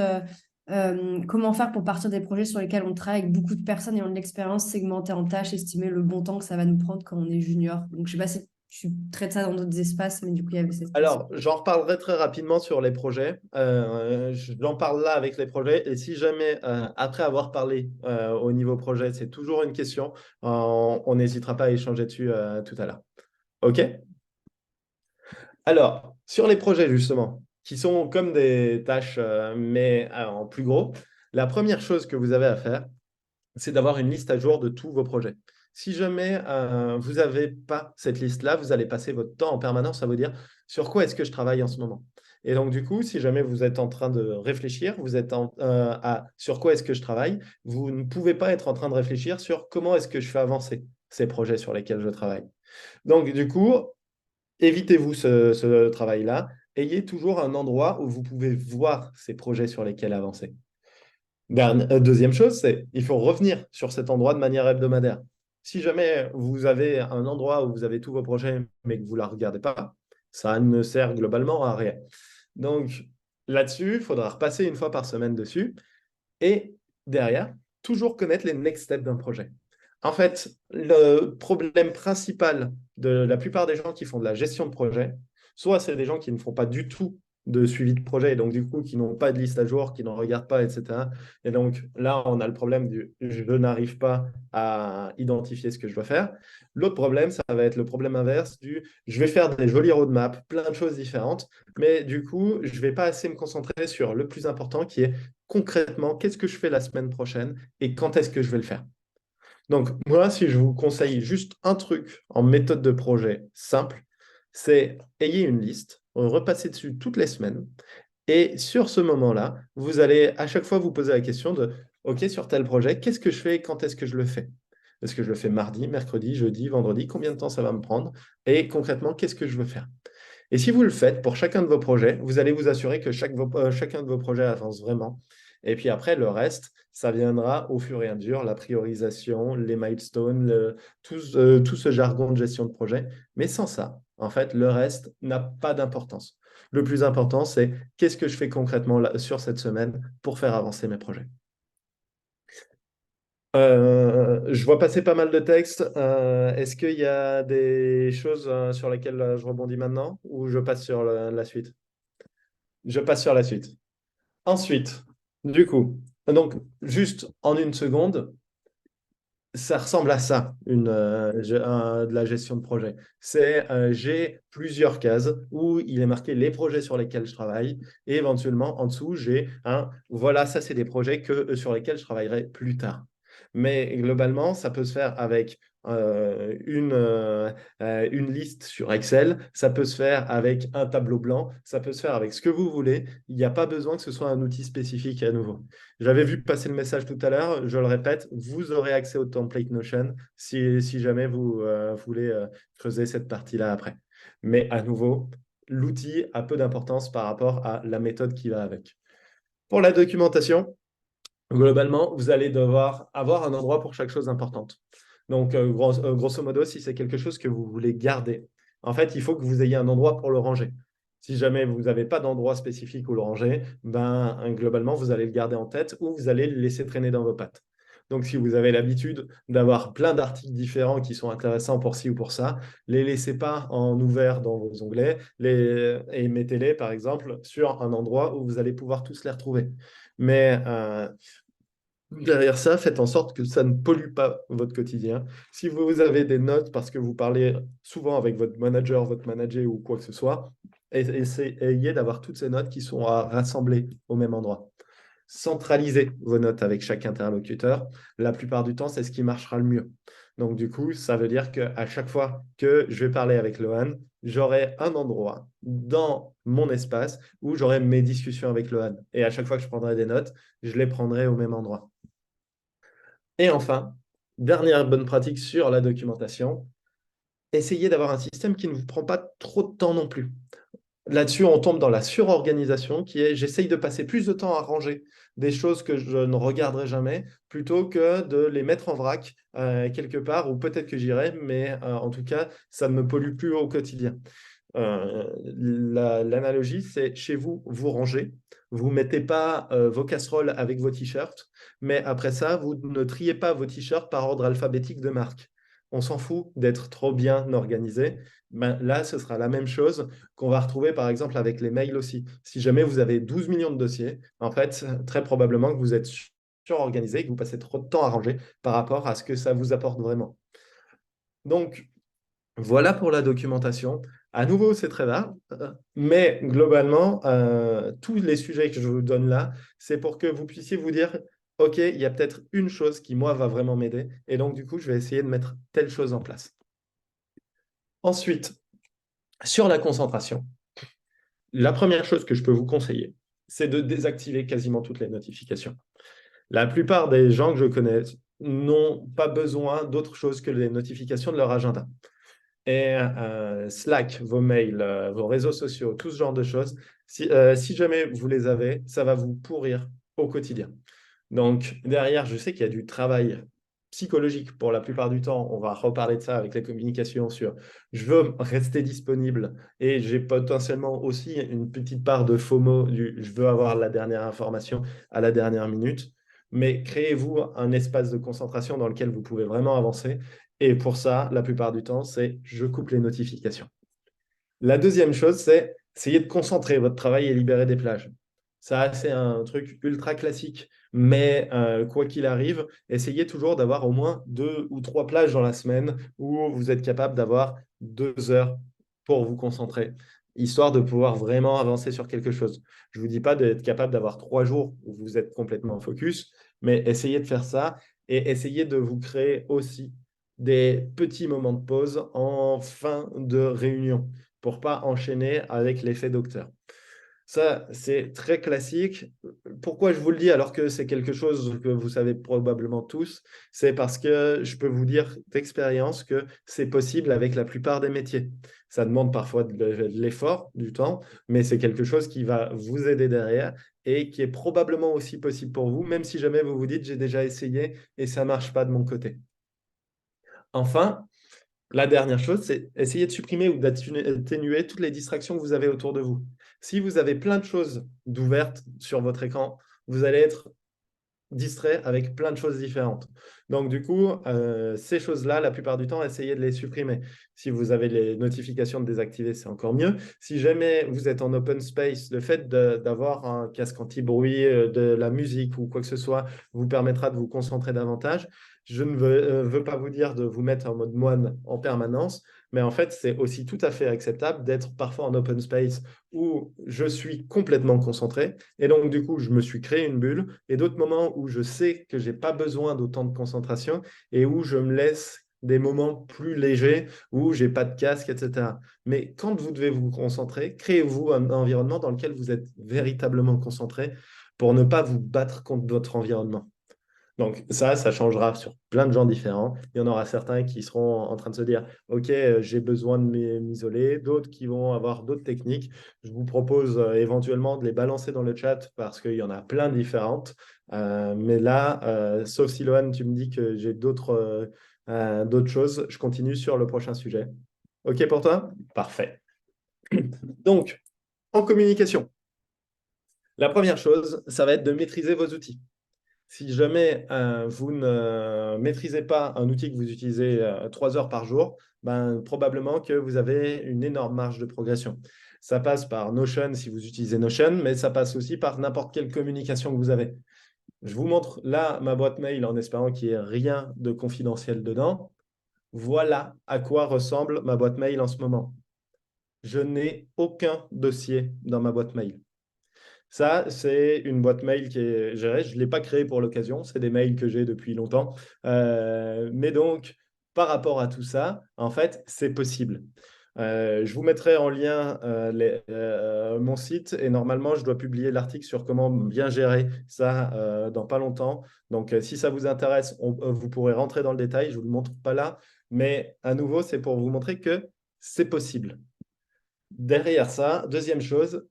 comment faire pour partir des projets sur lesquels on travaille avec beaucoup de personnes et ont de l'expérience, segmenter en tâches, estimer le bon temps que ça va nous prendre quand on est junior. Donc, je ne sais pas si tu traites ça dans d'autres espaces, mais du coup, il y avait cette question. alors, j'en reparlerai très rapidement sur les projets. J'en parle là avec les projets. Et si jamais, après avoir parlé au niveau projet, c'est toujours une question, on n'hésitera pas à échanger dessus tout à l'heure. OK? Alors, sur les projets, justement, qui sont comme des tâches, mais en plus gros, la première chose que vous avez à faire, c'est d'avoir une liste à jour de tous vos projets. Si jamais vous n'avez pas cette liste-là, vous allez passer votre temps en permanence à vous dire sur quoi est-ce que je travaille en ce moment. Et donc, du coup, si jamais vous êtes en train de réfléchir, vous êtes à sur quoi est-ce que je travaille, vous ne pouvez pas être en train de réfléchir sur comment est-ce que je fais avancer ces projets sur lesquels je travaille. Donc, du coup, évitez-vous ce travail-là. Ayez toujours un endroit où vous pouvez voir ces projets sur lesquels avancer. Deuxième chose, c'est il faut revenir sur cet endroit de manière hebdomadaire. Si jamais vous avez un endroit où vous avez tous vos projets, mais que vous ne la regardez pas, ça ne sert globalement à rien. Donc là-dessus, il faudra repasser une fois par semaine dessus. Et derrière, toujours connaître les next steps d'un projet. En fait, le problème principal de la plupart des gens qui font de la gestion de projet, soit c'est des gens qui ne font pas du tout de suivi de projet, et donc du coup, qui n'ont pas de liste à jour, qui n'en regardent pas, etc. Et donc là, on a le problème du je n'arrive pas à identifier ce que je dois faire. L'autre problème, ça va être le problème inverse du je vais faire des jolies roadmaps, plein de choses différentes, mais du coup, je ne vais pas assez me concentrer sur le plus important qui est concrètement, qu'est-ce que je fais la semaine prochaine et quand est-ce que je vais le faire. Donc, moi, si je vous conseille juste un truc en méthode de projet simple, c'est ayez une liste, repassez dessus toutes les semaines. Et sur ce moment-là, vous allez à chaque fois vous poser la question de, OK, sur tel projet, qu'est-ce que je fais et quand est-ce que je le fais? Est-ce que je le fais mardi, mercredi, jeudi, vendredi? Combien de temps ça va me prendre? Et concrètement, qu'est-ce que je veux faire? Et si vous le faites pour chacun de vos projets, vous allez vous assurer que chacun de vos projets avance vraiment. Et puis après, le reste, ça viendra au fur et à mesure, la priorisation, les milestones, tout ce jargon de gestion de projet. Mais sans ça, en fait, le reste n'a pas d'importance. Le plus important, c'est qu'est-ce que je fais concrètement sur cette semaine pour faire avancer mes projets. Je vois passer pas mal de textes. Est-ce qu'il y a des choses sur lesquelles je rebondis maintenant ou je passe sur la suite? Je passe sur la suite. Ensuite, du coup, donc juste en une seconde, ça ressemble à ça, de la gestion de projet. C'est j'ai plusieurs cases où il est marqué les projets sur lesquels je travaille et éventuellement en dessous, j'ai un voilà, ça c'est des projets sur lesquels je travaillerai plus tard. Mais globalement, ça peut se faire avec une liste sur Excel, ça peut se faire avec un tableau blanc, ça peut se faire avec ce que vous voulez. Il n'y a pas besoin que ce soit un outil spécifique à nouveau. J'avais vu passer le message tout à l'heure, je le répète, vous aurez accès au template Notion si jamais vous voulez creuser cette partie-là après. Mais à nouveau, l'outil a peu d'importance par rapport à la méthode qui va avec. Pour la documentation, globalement, vous allez devoir avoir un endroit pour chaque chose importante. Donc, grosso modo, si c'est quelque chose que vous voulez garder, en fait, il faut que vous ayez un endroit pour le ranger. Si jamais vous n'avez pas d'endroit spécifique où le ranger, ben, globalement, vous allez le garder en tête ou vous allez le laisser traîner dans vos pattes. Donc, si vous avez l'habitude d'avoir plein d'articles différents qui sont intéressants pour ci ou pour ça, les laissez pas en ouvert dans vos onglets et mettez-les, par exemple, sur un endroit où vous allez pouvoir tous les retrouver. Mais derrière ça, faites en sorte que ça ne pollue pas votre quotidien. Si vous avez des notes parce que vous parlez souvent avec votre manager ou quoi que ce soit, essayez d'avoir toutes ces notes qui sont rassemblées au même endroit. Centralisez vos notes avec chaque interlocuteur. La plupart du temps, c'est ce qui marchera le mieux. Donc, du coup, ça veut dire qu'à chaque fois que je vais parler avec Lohan, j'aurai un endroit dans mon espace où j'aurai mes discussions avec Lohan. Et à chaque fois que je prendrai des notes, je les prendrai au même endroit. Et enfin, dernière bonne pratique sur la documentation, essayez d'avoir un système qui ne vous prend pas trop de temps non plus. Là-dessus, on tombe dans la surorganisation qui est j'essaye de passer plus de temps à ranger des choses que je ne regarderai jamais plutôt que de les mettre en vrac quelque part ou peut-être que j'irai, mais en tout cas, ça ne me pollue plus au quotidien. L'analogie, c'est chez vous, vous rangez, vous ne mettez pas vos casseroles avec vos t-shirts, mais après ça, vous ne triez pas vos t-shirts par ordre alphabétique de marque. On s'en fout d'être trop bien organisé. Ben, là, ce sera la même chose qu'on va retrouver par exemple avec les mails aussi. Si jamais vous avez 12 millions de dossiers, en fait, très probablement que vous êtes surorganisé et que vous passez trop de temps à ranger par rapport à ce que ça vous apporte vraiment. Donc, voilà pour la documentation. À nouveau, c'est très vague, mais globalement, tous les sujets que je vous donne là, c'est pour que vous puissiez vous dire, OK, il y a peut-être une chose qui, moi, va vraiment m'aider. Et donc, du coup, je vais essayer de mettre telle chose en place. Ensuite, sur la concentration, la première chose que je peux vous conseiller, c'est de désactiver quasiment toutes les notifications. La plupart des gens que je connais n'ont pas besoin d'autre chose que les notifications de leur agenda. Et Slack, vos mails, vos réseaux sociaux, tout ce genre de choses, si jamais vous les avez, ça va vous pourrir au quotidien. Donc, derrière, je sais qu'il y a du travail psychologique pour la plupart du temps. On va reparler de ça avec les communications sur je veux rester disponible et j'ai potentiellement aussi une petite part de FOMO du je veux avoir la dernière information à la dernière minute. Mais créez-vous un espace de concentration dans lequel vous pouvez vraiment avancer. Et pour ça, la plupart du temps, c'est je coupe les notifications. La deuxième chose, c'est essayer de concentrer votre travail et libérer des plages. Ça, c'est un truc ultra classique, mais quoi qu'il arrive, essayez toujours d'avoir au moins 2 ou 3 plages dans la semaine où vous êtes capable d'avoir 2 heures pour vous concentrer, histoire de pouvoir vraiment avancer sur quelque chose. Je ne vous dis pas d'être capable d'avoir 3 jours où vous êtes complètement focus, mais essayez de faire ça et essayez de vous créer aussi des petits moments de pause en fin de réunion pour pas enchaîner avec l'effet docteur. Ça, c'est très classique. Pourquoi je vous le dis alors que c'est quelque chose que vous savez probablement tous? C'est parce que je peux vous dire d'expérience que c'est possible avec la plupart des métiers. Ça demande parfois de l'effort, du temps, mais c'est quelque chose qui va vous aider derrière et qui est probablement aussi possible pour vous, même si jamais vous vous dites j'ai déjà essayé et ça ne marche pas de mon côté. Enfin, la dernière chose, c'est essayer de supprimer ou d'atténuer toutes les distractions que vous avez autour de vous. Si vous avez plein de choses d'ouvertes sur votre écran, vous allez être distrait avec plein de choses différentes. Donc, du coup, ces choses-là, la plupart du temps, essayez de les supprimer. Si vous avez les notifications de désactiver, c'est encore mieux. Si jamais vous êtes en open space, le fait d'avoir un casque anti-bruit, de la musique ou quoi que ce soit vous permettra de vous concentrer davantage. Je ne veux pas vous dire de vous mettre en mode moine en permanence, mais en fait, c'est aussi tout à fait acceptable d'être parfois en open space où je suis complètement concentré. Et donc, du coup, je me suis créé une bulle. Et d'autres moments où je sais que je n'ai pas besoin d'autant de concentration et où je me laisse des moments plus légers, où j'ai pas de casque, etc. Mais quand vous devez vous concentrer, créez-vous un environnement dans lequel vous êtes véritablement concentré pour ne pas vous battre contre votre environnement. Donc ça changera sur plein de gens différents. Il y en aura certains qui seront en train de se dire, OK, j'ai besoin de m'isoler, d'autres qui vont avoir d'autres techniques. Je vous propose éventuellement de les balancer dans le chat parce qu'il y en a plein différentes. Mais là, sauf si Lohan, tu me dis que j'ai d'autres choses, je continue sur le prochain sujet. OK pour toi? Parfait. Donc, en communication, la première chose, ça va être de maîtriser vos outils. Si jamais vous ne maîtrisez pas un outil que vous utilisez 3 heures par jour, ben, probablement que vous avez une énorme marge de progression. Ça passe par Notion si vous utilisez Notion, mais ça passe aussi par n'importe quelle communication que vous avez. Je vous montre là ma boîte mail en espérant qu'il n'y ait rien de confidentiel dedans. Voilà à quoi ressemble ma boîte mail en ce moment. Je n'ai aucun dossier dans ma boîte mail. Ça, c'est une boîte mail qui est gérée. Je ne l'ai pas créée pour l'occasion. C'est des mails que j'ai depuis longtemps. Mais donc, par rapport à tout ça, en fait, c'est possible. Je vous mettrai en lien mon site et normalement, je dois publier l'article sur comment bien gérer ça dans pas longtemps. Donc, si ça vous intéresse, vous pourrez rentrer dans le détail. Je ne vous le montre pas là. Mais à nouveau, c'est pour vous montrer que c'est possible. Derrière ça, deuxième chose,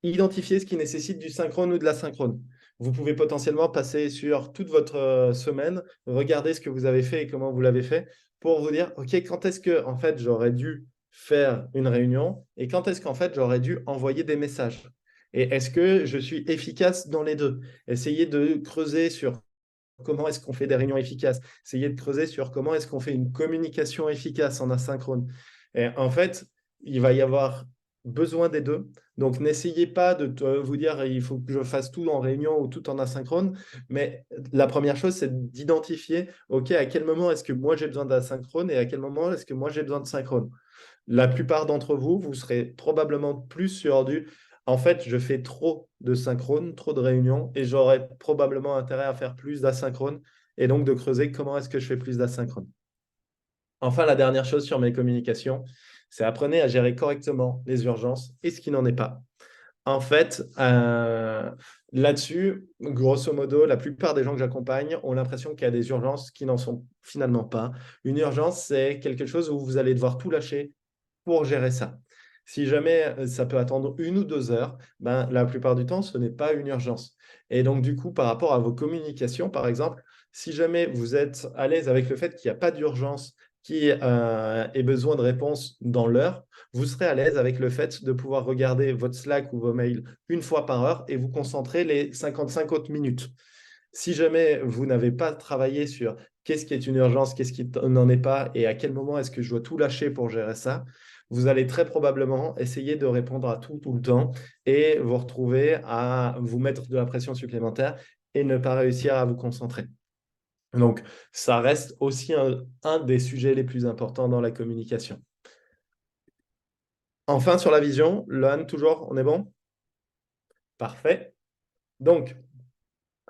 identifier ce qui nécessite du synchrone ou de l'asynchrone. Vous pouvez potentiellement passer sur toute votre semaine, regarder ce que vous avez fait et comment vous l'avez fait pour vous dire, OK, quand est-ce que en fait j'aurais dû faire une réunion et quand est-ce qu'en fait j'aurais dû envoyer des messages. Et est-ce que je suis efficace dans les deux? Essayez de creuser sur comment est-ce qu'on fait des réunions efficaces. Essayez de creuser sur comment est-ce qu'on fait une communication efficace en asynchrone. Et en fait, il va y avoir besoin des deux. Donc, n'essayez pas de vous dire il faut que je fasse tout en réunion ou tout en asynchrone. Mais la première chose, c'est d'identifier, OK, à quel moment est-ce que moi j'ai besoin d'asynchrone et à quel moment est-ce que moi j'ai besoin de synchrone. La plupart d'entre vous, vous serez probablement plus sur du en fait, je fais trop de synchrone, trop de réunions et j'aurais probablement intérêt à faire plus d'asynchrone et donc de creuser comment est-ce que je fais plus d'asynchrone. Enfin, la dernière chose sur mes communications, c'est apprenez à gérer correctement les urgences et ce qui n'en est pas. En fait, là-dessus, grosso modo, la plupart des gens que j'accompagne ont l'impression qu'il y a des urgences qui n'en sont finalement pas. Une urgence, c'est quelque chose où vous allez devoir tout lâcher pour gérer ça. Si jamais ça peut attendre 1 ou 2 heures, ben, la plupart du temps, ce n'est pas une urgence. Et donc, du coup, par rapport à vos communications, par exemple, si jamais vous êtes à l'aise avec le fait qu'il n'y a pas d'urgence qui ait besoin de réponse dans l'heure, vous serez à l'aise avec le fait de pouvoir regarder votre Slack ou vos mails une fois par heure et vous concentrer les 55 autres minutes. Si jamais vous n'avez pas travaillé sur qu'est-ce qui est une urgence, qu'est-ce qui n'en est pas et à quel moment est-ce que je dois tout lâcher pour gérer ça, vous allez très probablement essayer de répondre à tout le temps et vous retrouver à vous mettre de la pression supplémentaire et ne pas réussir à vous concentrer. Donc, ça reste aussi un des sujets les plus importants dans la communication. Enfin, sur la vision, Lohan, toujours, on est bon? Parfait. Donc,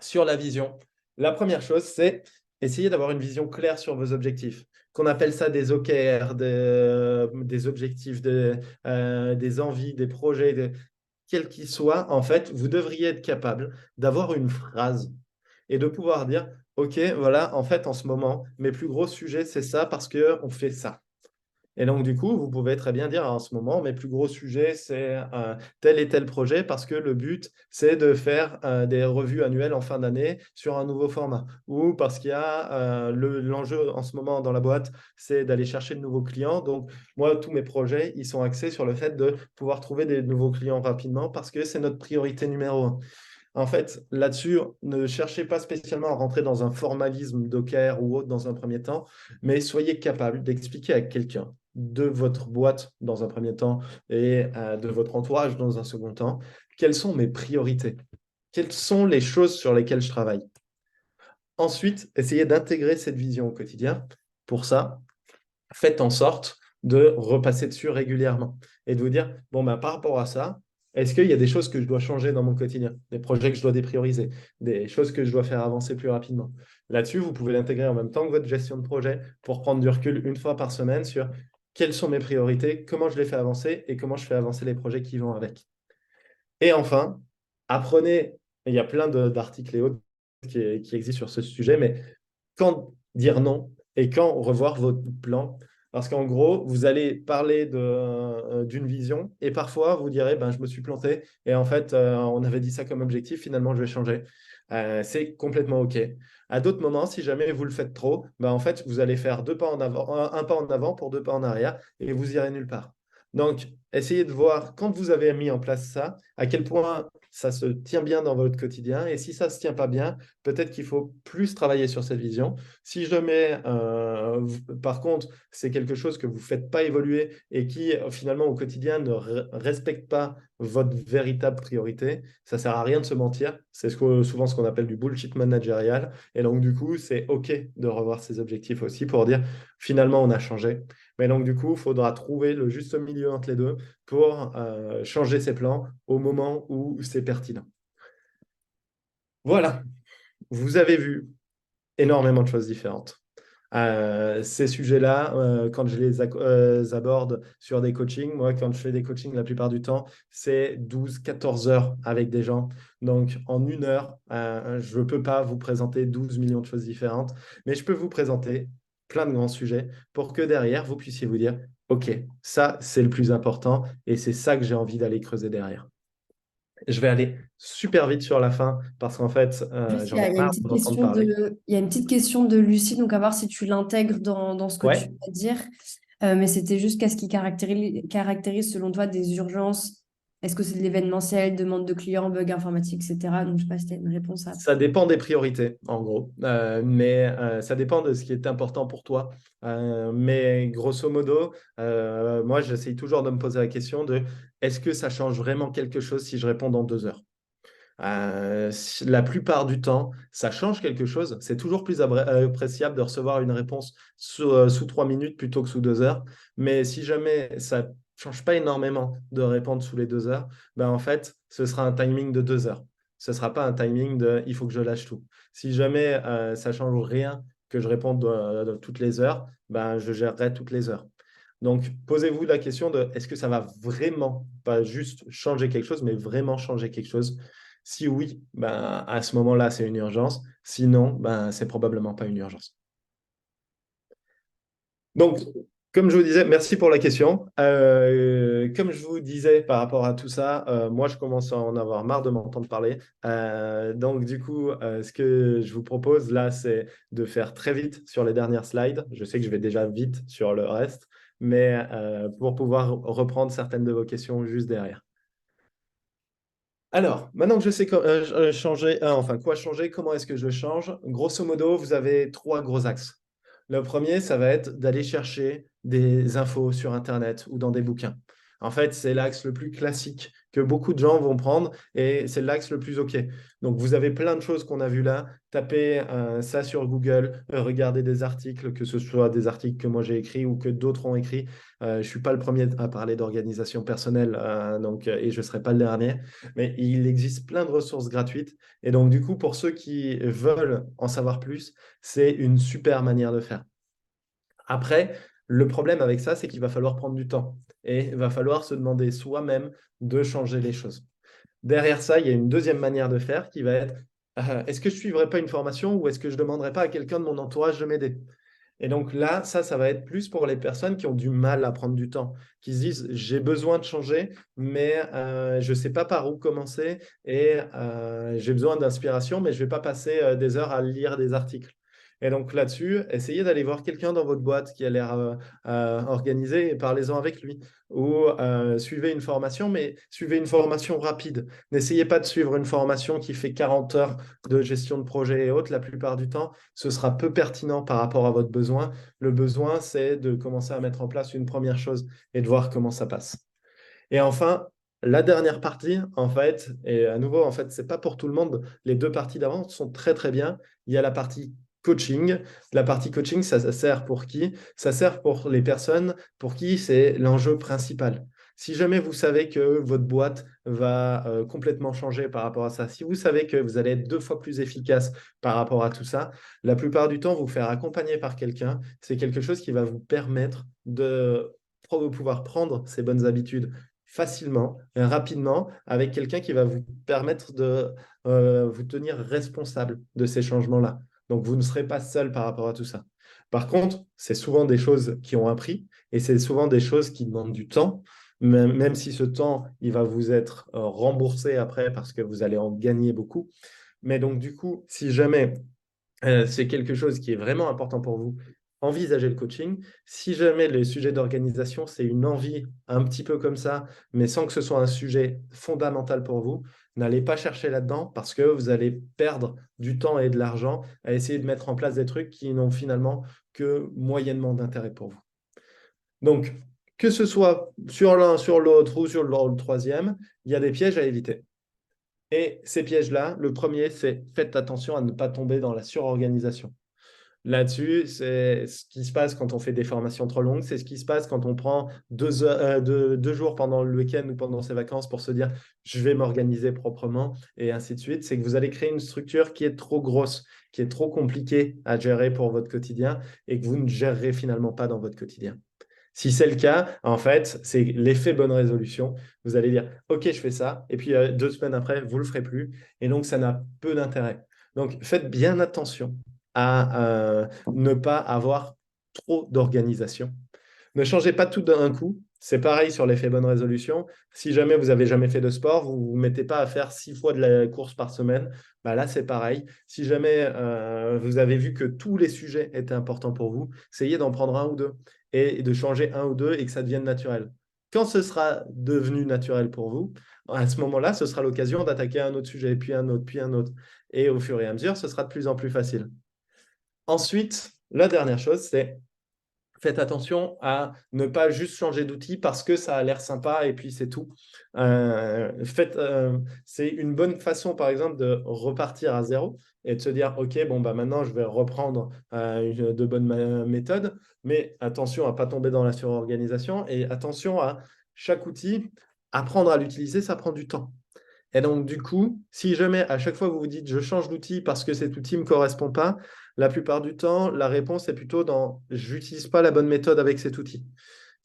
sur la vision, la première chose, c'est essayer d'avoir une vision claire sur vos objectifs. Qu'on appelle ça des OKR, des objectifs, des envies, des projets, quels qu'ils soient. En fait, vous devriez être capable d'avoir une phrase et de pouvoir dire, OK, voilà, en fait, en ce moment, mes plus gros sujets, c'est ça parce qu'on fait ça. Et donc, du coup, vous pouvez très bien dire en ce moment, mes plus gros sujets, c'est tel et tel projet parce que le but, c'est de faire des revues annuelles en fin d'année sur un nouveau format. Ou parce qu'il y a l'enjeu en ce moment dans la boîte, c'est d'aller chercher de nouveaux clients. Donc, moi, tous mes projets, ils sont axés sur le fait de pouvoir trouver des nouveaux clients rapidement parce que c'est notre priorité numéro un. En fait, là-dessus, ne cherchez pas spécialement à rentrer dans un formalisme Docker ou autre dans un premier temps, mais soyez capable d'expliquer à quelqu'un de votre boîte dans un premier temps et de votre entourage dans un second temps, quelles sont mes priorités, quelles sont les choses sur lesquelles je travaille. Ensuite, essayez d'intégrer cette vision au quotidien. Pour ça, faites en sorte de repasser dessus régulièrement et de vous dire, bon, ben, par rapport à ça, est-ce qu'il y a des choses que je dois changer dans mon quotidien, des projets que je dois déprioriser, des choses que je dois faire avancer plus rapidement. Là-dessus, vous pouvez l'intégrer en même temps que votre gestion de projet pour prendre du recul une fois par semaine sur quelles sont mes priorités, comment je les fais avancer et comment je fais avancer les projets qui vont avec. Et enfin, apprenez, il y a plein d'articles et autres qui existent sur ce sujet, mais quand dire non et quand revoir votre plan. Parce qu'en gros, vous allez parler d'une vision et parfois vous direz, ben, je me suis planté et en fait, on avait dit ça comme objectif, finalement, je vais changer. C'est complètement OK. À d'autres moments, si jamais vous le faites trop, ben, en fait, vous allez faire deux pas en avant, un pas en avant pour deux pas en arrière et vous irez nulle part. Donc, essayez de voir quand vous avez mis en place ça, à quel point ça se tient bien dans votre quotidien. Et si ça ne se tient pas bien, peut-être qu'il faut plus travailler sur cette vision. Si je mets, par contre, c'est quelque chose que vous ne faites pas évoluer et qui, finalement, au quotidien, ne respecte pas votre véritable priorité, ça ne sert à rien de se mentir. C'est souvent ce qu'on appelle du bullshit managérial. Et donc, du coup, c'est OK de revoir ses objectifs aussi pour dire, finalement, on a changé. Mais donc, du coup, il faudra trouver le juste milieu entre les deux pour changer ses plans au moment où c'est pertinent. Voilà, vous avez vu énormément de choses différentes. Ces sujets-là, quand je les aborde sur des coachings, moi, quand je fais des coachings, la plupart du temps, c'est 12-14 heures avec des gens. Donc, en une heure, je ne peux pas vous présenter 12 millions de choses différentes, mais je peux vous présenter plein de grands sujets pour que derrière, vous puissiez vous dire, OK, ça, c'est le plus important et c'est ça que j'ai envie d'aller creuser derrière. Je vais aller super vite sur la fin parce qu'en fait, Juste, j'en ai il y a une marre petite d'entendre question parler. il y a une petite question de Lucie, donc à voir si tu l'intègres dans ce que tu Ouais. vas dire. Mais c'était juste qu'est-ce qui caractérise selon toi des urgences? Est-ce que c'est de l'événementiel, demande de clients, bug informatique, etc. Donc, je ne sais pas si tu as une réponse à. Ça dépend des priorités, en gros. Mais ça dépend de ce qui est important pour toi. Mais grosso modo, moi, j'essaye toujours de me poser la question de est-ce que ça change vraiment quelque chose si je réponds dans 2 heures? La plupart du temps, ça change quelque chose. C'est toujours plus appréciable de recevoir une réponse sous 3 minutes plutôt que sous 2 heures. Mais si jamais ça ne change pas énormément de répondre sous les 2 heures, ben en fait, ce sera un timing de 2 heures. Ce ne sera pas un timing de il faut que je lâche tout. Si jamais ça change rien que je réponde toutes les heures, ben, je gérerai toutes les heures. Donc, posez-vous la question de est-ce que ça va vraiment, pas juste changer quelque chose, mais vraiment changer quelque chose? Si oui, ben, à ce moment-là, c'est une urgence. Sinon, ben, c'est probablement pas une urgence. Donc, comme je vous disais, merci pour la question. Comme je vous disais par rapport à tout ça, moi, je commence à en avoir marre de m'entendre parler. Donc, du coup, ce que je vous propose là, c'est de faire très vite sur les dernières slides. Je sais que je vais déjà vite sur le reste, mais pour pouvoir reprendre certaines de vos questions juste derrière. Alors, maintenant que je sais changer, enfin quoi changer, comment est-ce que je change, grosso modo, vous avez trois gros axes. Le premier, ça va être d'aller chercher des infos sur Internet ou dans des bouquins. En fait, c'est l'axe le plus classique que beaucoup de gens vont prendre et c'est l'axe le plus OK. Donc, vous avez plein de choses qu'on a vues là. Tapez ça sur Google, regardez des articles, que ce soit des articles que moi j'ai écrits ou que d'autres ont écrits. Je ne suis pas le premier à parler d'organisation personnelle et je ne serai pas le dernier. Mais il existe plein de ressources gratuites. Et donc, du coup, pour ceux qui veulent en savoir plus, c'est une super manière de faire. Après, le problème avec ça, c'est qu'il va falloir prendre du temps et il va falloir se demander soi-même de changer les choses. Derrière ça, il y a une deuxième manière de faire qui va être est-ce que je ne suivrai pas une formation ou est-ce que je ne demanderai pas à quelqu'un de mon entourage de m'aider? Et donc là, ça va être plus pour les personnes qui ont du mal à prendre du temps, qui se disent j'ai besoin de changer, mais je ne sais pas par où commencer et j'ai besoin d'inspiration, mais je ne vais pas passer des heures à lire des articles. Et donc là-dessus, essayez d'aller voir quelqu'un dans votre boîte qui a l'air organisé et parlez-en avec lui. Ou suivez une formation, mais suivez une formation rapide. N'essayez pas de suivre une formation qui fait 40 heures de gestion de projet et autres. La plupart du temps, ce sera peu pertinent par rapport à votre besoin. Le besoin, c'est de commencer à mettre en place une première chose et de voir comment ça passe. Et enfin, La dernière partie, en fait, et à nouveau, en fait, c'est pas pour tout le monde. Les deux parties d'avant sont très, très bien. Il y a la partie coaching. La partie coaching, ça sert pour qui? Ça sert pour les personnes pour qui c'est l'enjeu principal. Si jamais vous savez que votre boîte va complètement changer par rapport à ça, si vous savez que vous allez être 2 fois plus efficace par rapport à tout ça, la plupart du temps, vous faire accompagner par quelqu'un, c'est quelque chose qui va vous permettre de pouvoir prendre ces bonnes habitudes facilement, et rapidement, avec quelqu'un qui va vous permettre de vous tenir responsable de ces changements-là. Donc, vous ne serez pas seul par rapport à tout ça. Par contre, c'est souvent des choses qui ont un prix et c'est souvent des choses qui demandent du temps, même si ce temps, il va vous être remboursé après parce que vous allez en gagner beaucoup. Mais donc, du coup, si jamais c'est quelque chose qui est vraiment important pour vous, envisagez le coaching. Si jamais le sujet d'organisation, c'est une envie un petit peu comme ça, mais sans que ce soit un sujet fondamental pour vous, n'allez pas chercher là-dedans parce que vous allez perdre du temps et de l'argent à essayer de mettre en place des trucs qui n'ont finalement que moyennement d'intérêt pour vous. Donc, que ce soit sur l'un, sur l'autre ou sur le troisième, il y a des pièges à éviter. Et ces pièges-là, le premier, c'est faites attention à ne pas tomber dans la surorganisation. Là-dessus, c'est ce qui se passe quand on fait des formations trop longues, c'est ce qui se passe quand on prend 2 jours pendant le week-end ou pendant ses vacances pour se dire je vais m'organiser proprement et ainsi de suite. C'est que vous allez créer une structure qui est trop grosse, qui est trop compliquée à gérer pour votre quotidien et que vous ne gérerez finalement pas dans votre quotidien. Si c'est le cas, en fait, c'est l'effet bonne résolution. Vous allez dire, OK, je fais ça, et puis 2 semaines après, vous ne le ferez plus. Et donc, ça n'a peu d'intérêt. Donc, faites bien attention à ne pas avoir trop d'organisation. Ne changez pas tout d'un coup. C'est pareil sur l'effet bonne résolution. Si jamais vous n'avez jamais fait de sport, vous ne vous mettez pas à faire 6 fois de la course par semaine. Bah là, c'est pareil. Si jamais vous avez vu que tous les sujets étaient importants pour vous, essayez d'en prendre un ou deux et de changer un ou deux et que ça devienne naturel. Quand ce sera devenu naturel pour vous, à ce moment-là, ce sera l'occasion d'attaquer un autre sujet, puis un autre, puis un autre. Et au fur et à mesure, ce sera de plus en plus facile. Ensuite, la dernière chose, c'est faites attention à ne pas juste changer d'outil parce que ça a l'air sympa et puis c'est tout. C'est une bonne façon, par exemple, de repartir à zéro et de se dire, OK, bon, bah, maintenant, je vais reprendre de bonnes méthodes, mais attention à ne pas tomber dans la surorganisation et attention à chaque outil, apprendre à l'utiliser, ça prend du temps. Et donc, du coup, si jamais à chaque fois vous vous dites je change d'outil parce que cet outil ne me correspond pas, la plupart du temps, la réponse est plutôt dans j'utilise pas la bonne méthode avec cet outil.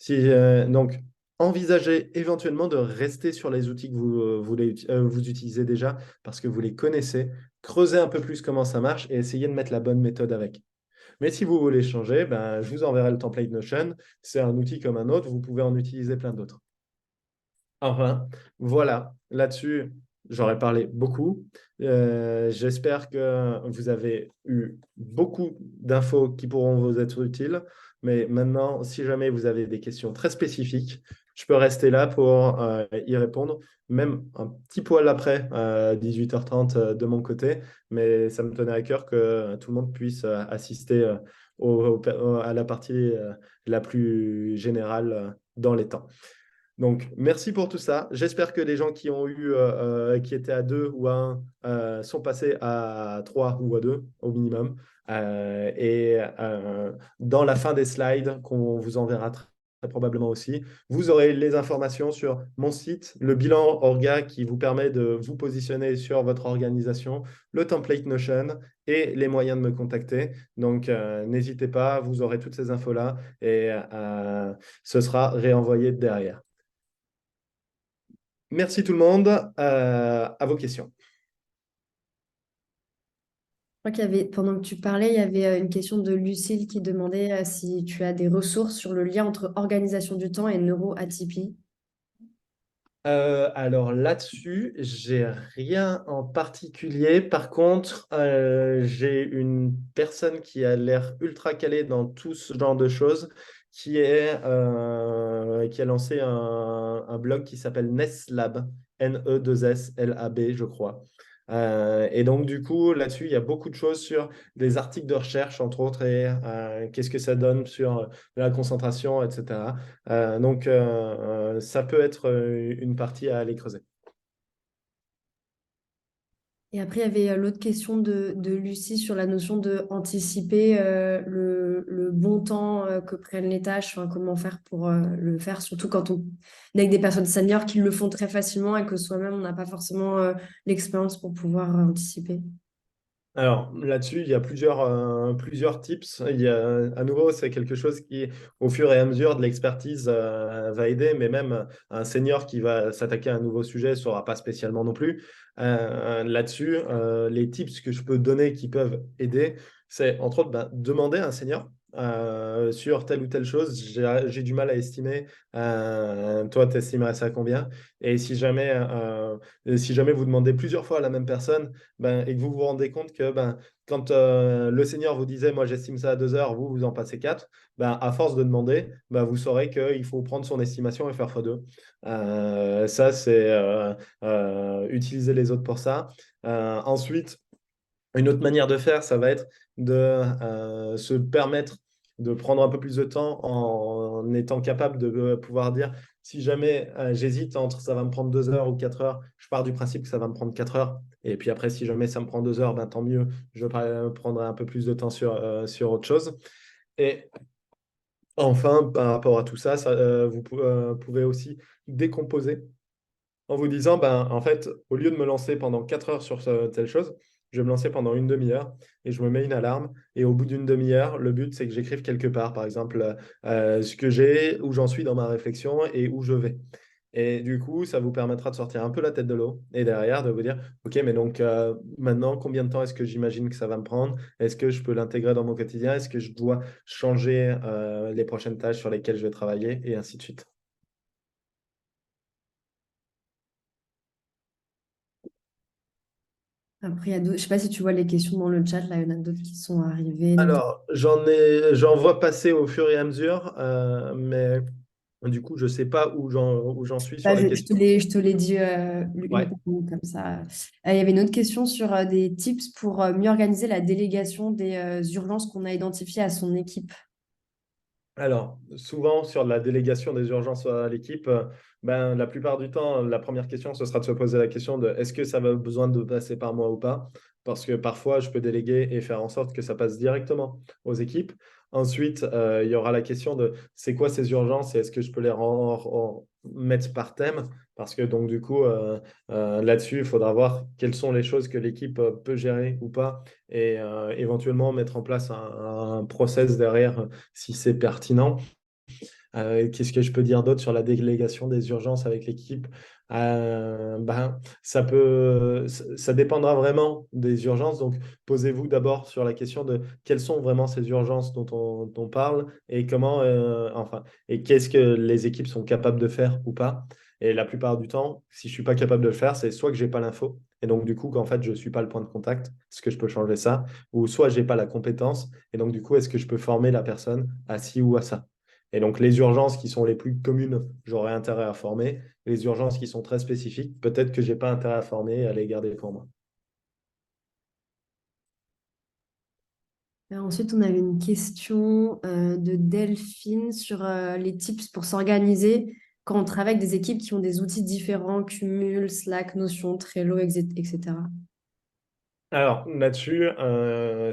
Donc, envisagez éventuellement de rester sur les outils que vous utilisez déjà parce que vous les connaissez. Creusez un peu plus comment ça marche et essayez de mettre la bonne méthode avec. Mais si vous voulez changer, ben, je vous enverrai le template Notion. C'est un outil comme un autre, vous pouvez en utiliser plein d'autres. Enfin, voilà, là-dessus, j'aurais parlé beaucoup. J'espère que vous avez eu beaucoup d'infos qui pourront vous être utiles. Mais maintenant, si jamais vous avez des questions très spécifiques, je peux rester là pour y répondre, même un petit poil après 18h30 de mon côté. Mais ça me tenait à cœur que tout le monde puisse assister à la partie la plus générale dans les temps. Donc, merci pour tout ça. J'espère que les gens qui étaient à 2 ou à 1 sont passés à 3 ou à 2 au minimum. Dans la fin des slides, qu'on vous enverra très probablement aussi, vous aurez les informations sur mon site, le bilan Orga qui vous permet de vous positionner sur votre organisation, le template Notion et les moyens de me contacter. Donc, n'hésitez pas, vous aurez toutes ces infos-là et ce sera réenvoyé derrière. Merci tout le monde. À vos questions. Je crois qu'il y avait, pendant que tu parlais, il y avait une question de Lucille qui demandait si tu as des ressources sur le lien entre organisation du temps et neuroatypie. Alors là-dessus, j'ai rien en particulier. Par contre, j'ai une personne qui a l'air ultra calée dans tout ce genre de choses, qui a lancé un blog qui s'appelle Neslab, Neslab, je crois. Et donc, du coup, là-dessus, il y a beaucoup de choses sur des articles de recherche, entre autres, et qu'est-ce que ça donne sur la concentration, etc. Ça peut être une partie à aller creuser. Et après, il y avait l'autre question de Lucie sur la notion de anticiper le bon temps que prennent les tâches, enfin, comment faire pour le faire, surtout quand on est avec des personnes seniors qui le font très facilement et que soi-même, on n'a pas forcément l'expérience pour pouvoir anticiper. Alors là-dessus, il y a plusieurs tips. À nouveau, c'est quelque chose qui, au fur et à mesure de l'expertise, va aider, mais même un senior qui va s'attaquer à un nouveau sujet ne saura pas spécialement non plus. Là-dessus, les tips que je peux donner qui peuvent aider, c'est entre autres demander à un senior sur telle ou telle chose. J'ai du mal à estimer. Toi, tu estimerais ça à combien? Et si jamais vous demandez plusieurs fois à la même personne, et que vous vous rendez compte que quand le senior vous disait, moi j'estime ça à 2 heures, vous en passez 4, à force de demander, vous saurez qu'il faut prendre son estimation et faire x2. Ça, c'est utiliser les autres pour ça. Ensuite, une autre manière de faire, ça va être de se permettre de prendre un peu plus de temps en étant capable de pouvoir dire si jamais j'hésite entre ça va me prendre 2 heures ou 4 heures, je pars du principe que ça va me prendre 4 heures. Et puis après, si jamais ça me prend 2 heures, tant mieux, je prendrai un peu plus de temps sur autre chose. Et enfin, par rapport à tout ça, vous pouvez aussi décomposer en vous disant, en fait, au lieu de me lancer pendant 4 heures sur telle chose, je vais me lancer pendant une demi-heure et je me mets une alarme. Et au bout d'une demi-heure, le but, c'est que j'écrive quelque part, par exemple, ce que j'ai, où j'en suis dans ma réflexion et où je vais. Et du coup, ça vous permettra de sortir un peu la tête de l'eau et derrière de vous dire, OK, mais donc maintenant, combien de temps est-ce que j'imagine que ça va me prendre? Est-ce que je peux l'intégrer dans mon quotidien? Est-ce que je dois changer les prochaines tâches sur lesquelles je vais travailler? Et ainsi de suite. Après, je ne sais pas si tu vois les questions dans le chat, là, il y en a d'autres qui sont arrivées. Alors, j'en vois passer au fur et à mesure, mais du coup, je ne sais pas où j'en suis sur Bah, les je questions. je te l'ai dit une Ouais. par une, comme ça. Il y avait une autre question sur des tips pour mieux organiser la délégation des urgences qu'on a identifiées à son équipe. Alors, souvent sur la délégation des urgences à l'équipe, la plupart du temps, la première question, ce sera de se poser la question de est-ce que ça va besoin de passer par moi ou pas? Parce que parfois, je peux déléguer et faire en sorte que ça passe directement aux équipes. Ensuite, il y aura la question de c'est quoi ces urgences et est-ce que je peux les mettre par thème? Parce que donc, du coup, là-dessus, il faudra voir quelles sont les choses que l'équipe peut gérer ou pas et éventuellement mettre en place un process derrière si c'est pertinent. Qu'est-ce que je peux dire d'autre sur la délégation des urgences avec l'équipe? Ça dépendra vraiment des urgences. Donc, posez-vous d'abord sur la question de quelles sont vraiment ces urgences dont on parle et et qu'est-ce que les équipes sont capables de faire ou pas. Et la plupart du temps, si je ne suis pas capable de le faire, c'est soit que je n'ai pas l'info, et donc du coup, qu'en fait, je ne suis pas le point de contact, est-ce que je peux changer ça? Ou soit je n'ai pas la compétence, et donc du coup, est-ce que je peux former la personne à ci ou à ça? Et donc, les urgences qui sont les plus communes, j'aurais intérêt à former. Les urgences qui sont très spécifiques, peut-être que je n'ai pas intérêt à former et à les garder pour moi. Ensuite, on avait une question de Delphine sur les tips pour s'organiser quand on travaille avec des équipes qui ont des outils différents, Cumul, Slack, Notion, Trello, etc. Alors, là-dessus,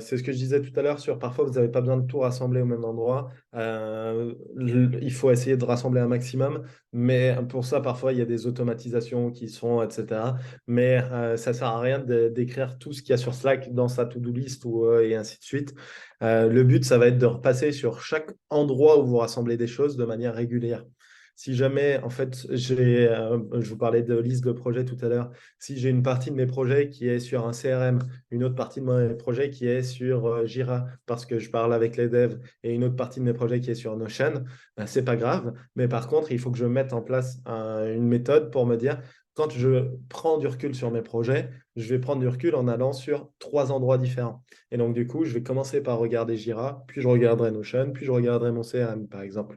c'est ce que je disais tout à l'heure sur parfois vous n'avez pas besoin de tout rassembler au même endroit. Il faut essayer de rassembler un maximum, mais pour ça, parfois, il y a des automatisations qui sont, etc. Mais ça ne sert à rien d'écrire tout ce qu'il y a sur Slack dans sa to-do list et ainsi de suite. Le but, ça va être de repasser sur chaque endroit où vous rassemblez des choses de manière régulière. Si jamais, en fait, je vous parlais de liste de projets tout à l'heure, si j'ai une partie de mes projets qui est sur un CRM, une autre partie de mes projets qui est sur Jira parce que je parle avec les devs et une autre partie de mes projets qui est sur Notion, c'est pas grave. Mais par contre, il faut que je mette en place une méthode pour me dire quand je prends du recul sur mes projets, je vais prendre du recul en allant sur 3 endroits différents. Et donc, du coup, je vais commencer par regarder Jira, puis je regarderai Notion, puis je regarderai mon CRM, par exemple.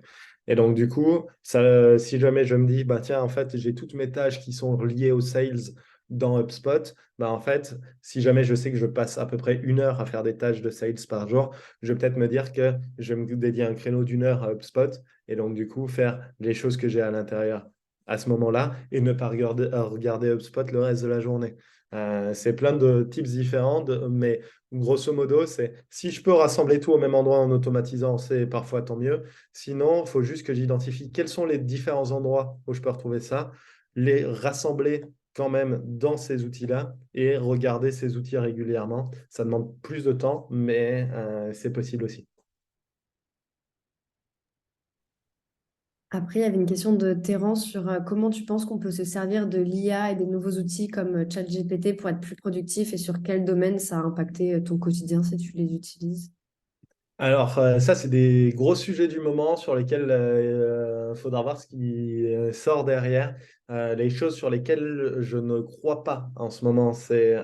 Et donc, du coup, si jamais je me dis, tiens, en fait, j'ai toutes mes tâches qui sont liées aux sales dans HubSpot, bah, en fait, si jamais je sais que je passe à peu près 1 heure à faire des tâches de sales par jour, je vais peut-être me dire que je vais me dédier un créneau d'1 heure à HubSpot et donc du coup faire les choses que j'ai à l'intérieur à ce moment-là et ne pas regarder HubSpot le reste de la journée. C'est plein de tips différents, mais grosso modo, c'est si je peux rassembler tout au même endroit en automatisant, c'est parfois tant mieux. Sinon, il faut juste que j'identifie quels sont les différents endroits où je peux retrouver ça, les rassembler quand même dans ces outils-là et regarder ces outils régulièrement. Ça demande plus de temps, mais c'est possible aussi. Après, il y avait une question de Terence sur comment tu penses qu'on peut se servir de l'IA et des nouveaux outils comme ChatGPT pour être plus productif et sur quel domaine ça a impacté ton quotidien si tu les utilises. Alors, ça, c'est des gros sujets du moment sur lesquels il faudra voir ce qui sort derrière. Les choses sur lesquelles je ne crois pas en ce moment, c'est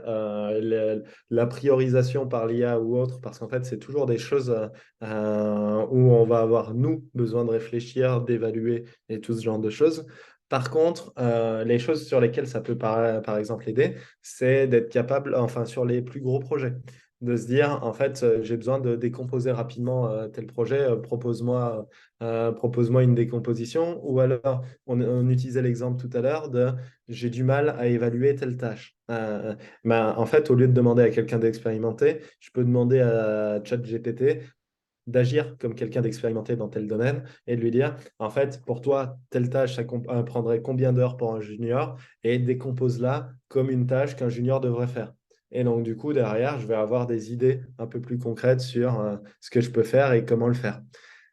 la priorisation par l'IA ou autre, parce qu'en fait, c'est toujours des choses où on va avoir, nous, besoin de réfléchir, d'évaluer et tout ce genre de choses. Par contre, les choses sur lesquelles ça peut par exemple aider, c'est d'être capable, enfin sur les plus gros projets de se dire, en fait, j'ai besoin de décomposer rapidement tel projet, propose-moi une décomposition. Ou alors, on utilisait l'exemple tout à l'heure de j'ai du mal à évaluer telle tâche. Ben, en fait, au lieu de demander à quelqu'un d'expérimenté, je peux demander à ChatGPT d'agir comme quelqu'un d'expérimenté dans tel domaine et de lui dire, en fait, pour toi, telle tâche, ça prendrait combien d'heures pour un junior et décompose-la comme une tâche qu'un junior devrait faire. Et donc, du coup, derrière, je vais avoir des idées un peu plus concrètes sur ce que je peux faire et comment le faire.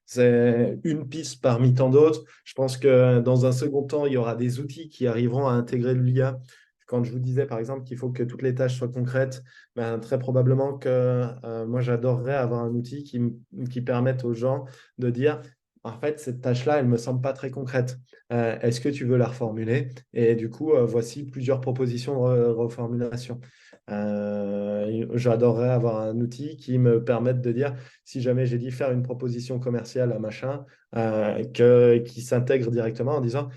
C'est une piste parmi tant d'autres. Je pense que dans un second temps, il y aura des outils qui arriveront à intégrer l'IA. Quand je vous disais, par exemple, qu'il faut que toutes les tâches soient concrètes, ben, très probablement que moi, j'adorerais avoir un outil qui permette aux gens de dire, en fait, cette tâche-là, elle ne me semble pas très concrète. Est-ce que tu veux la reformuler? Et du coup, voici plusieurs propositions de reformulation. J'adorerais avoir un outil qui me permette de dire, si jamais j'ai dit faire une proposition commerciale à machin, qui s'intègre directement en disant,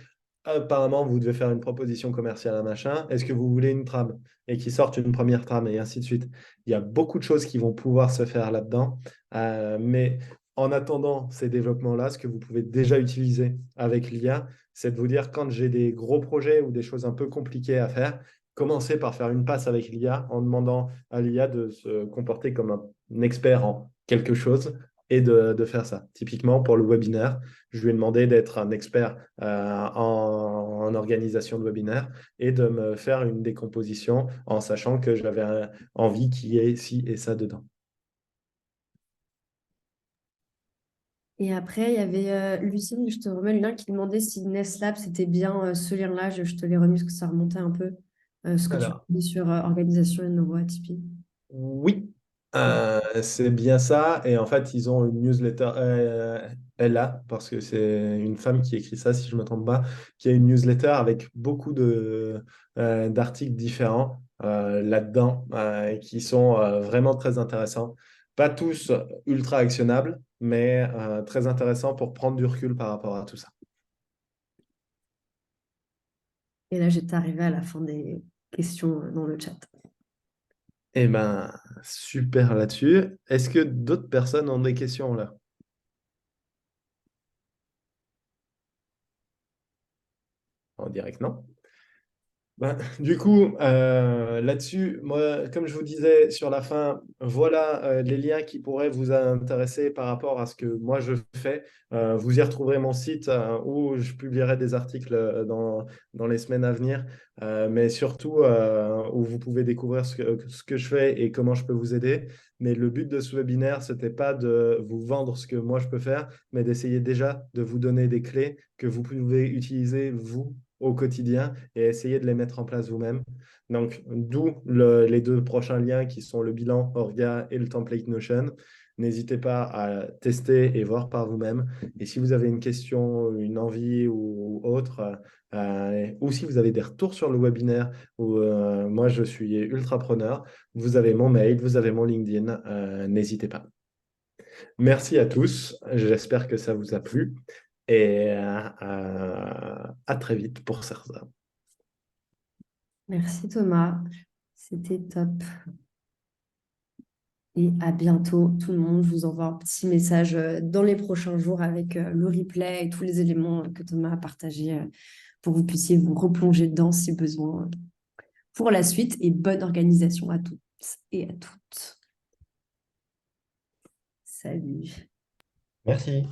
apparemment, vous devez faire une proposition commerciale à machin. Est-ce que vous voulez une trame? Et qui sortent une première trame et ainsi de suite. Il y a beaucoup de choses qui vont pouvoir se faire là-dedans. Mais en attendant ces développements-là, ce que vous pouvez déjà utiliser avec l'IA, c'est de vous dire quand j'ai des gros projets ou des choses un peu compliquées à faire, commencez par faire une passe avec l'IA en demandant à l'IA de se comporter comme un expert en quelque chose et de faire ça. Typiquement, pour le webinaire, je lui ai demandé d'être un expert en organisation de webinaire et de me faire une décomposition en sachant que j'avais envie qu'il y ait ci et ça dedans. Et après, il y avait Lucille, je te remets le lien, qui demandait si Nestlab, c'était bien ce lien-là. Je te l'ai remis parce que ça remontait un peu ce que tu Alors, dis sur organisation et neuroatypie. oui, c'est bien ça. Et en fait, ils ont une newsletter, elle a, parce que c'est une femme qui écrit ça, si je ne me trompe pas, qui a une newsletter avec beaucoup d'articles différents là-dedans, qui sont vraiment très intéressants. Pas tous ultra actionnables, mais très intéressants pour prendre du recul par rapport à tout ça. Et là, j'étais arrivée à la fin des questions dans le chat. Eh ben, super là-dessus. Est-ce que d'autres personnes ont des questions là? En direct, non? Ben, du coup, là-dessus, moi, comme je vous disais sur la fin, voilà les liens qui pourraient vous intéresser par rapport à ce que moi je fais. Vous y retrouverez mon site où je publierai des articles dans les semaines à venir, mais surtout où vous pouvez découvrir ce que je fais et comment je peux vous aider. Mais le but de ce webinaire, ce n'était pas de vous vendre ce que moi je peux faire, mais d'essayer déjà de vous donner des clés que vous pouvez utiliser, vous, au quotidien et essayer de les mettre en place vous-même. Donc, d'où les deux prochains liens qui sont le bilan Orga et le template Notion. N'hésitez pas à tester et voir par vous-même. Et si vous avez une question, une envie ou autre, ou si vous avez des retours sur le webinaire, où moi je suis ultra preneur, vous avez mon mail, vous avez mon LinkedIn, n'hésitez pas. Merci à tous, j'espère que ça vous a plu et à très vite pour certains. Merci Thomas, c'était top. Et à bientôt tout le monde. Je vous envoie un petit message dans les prochains jours avec le replay et tous les éléments que Thomas a partagés pour que vous puissiez vous replonger dedans si besoin pour la suite. Et bonne organisation à tous et à toutes. Salut. Merci.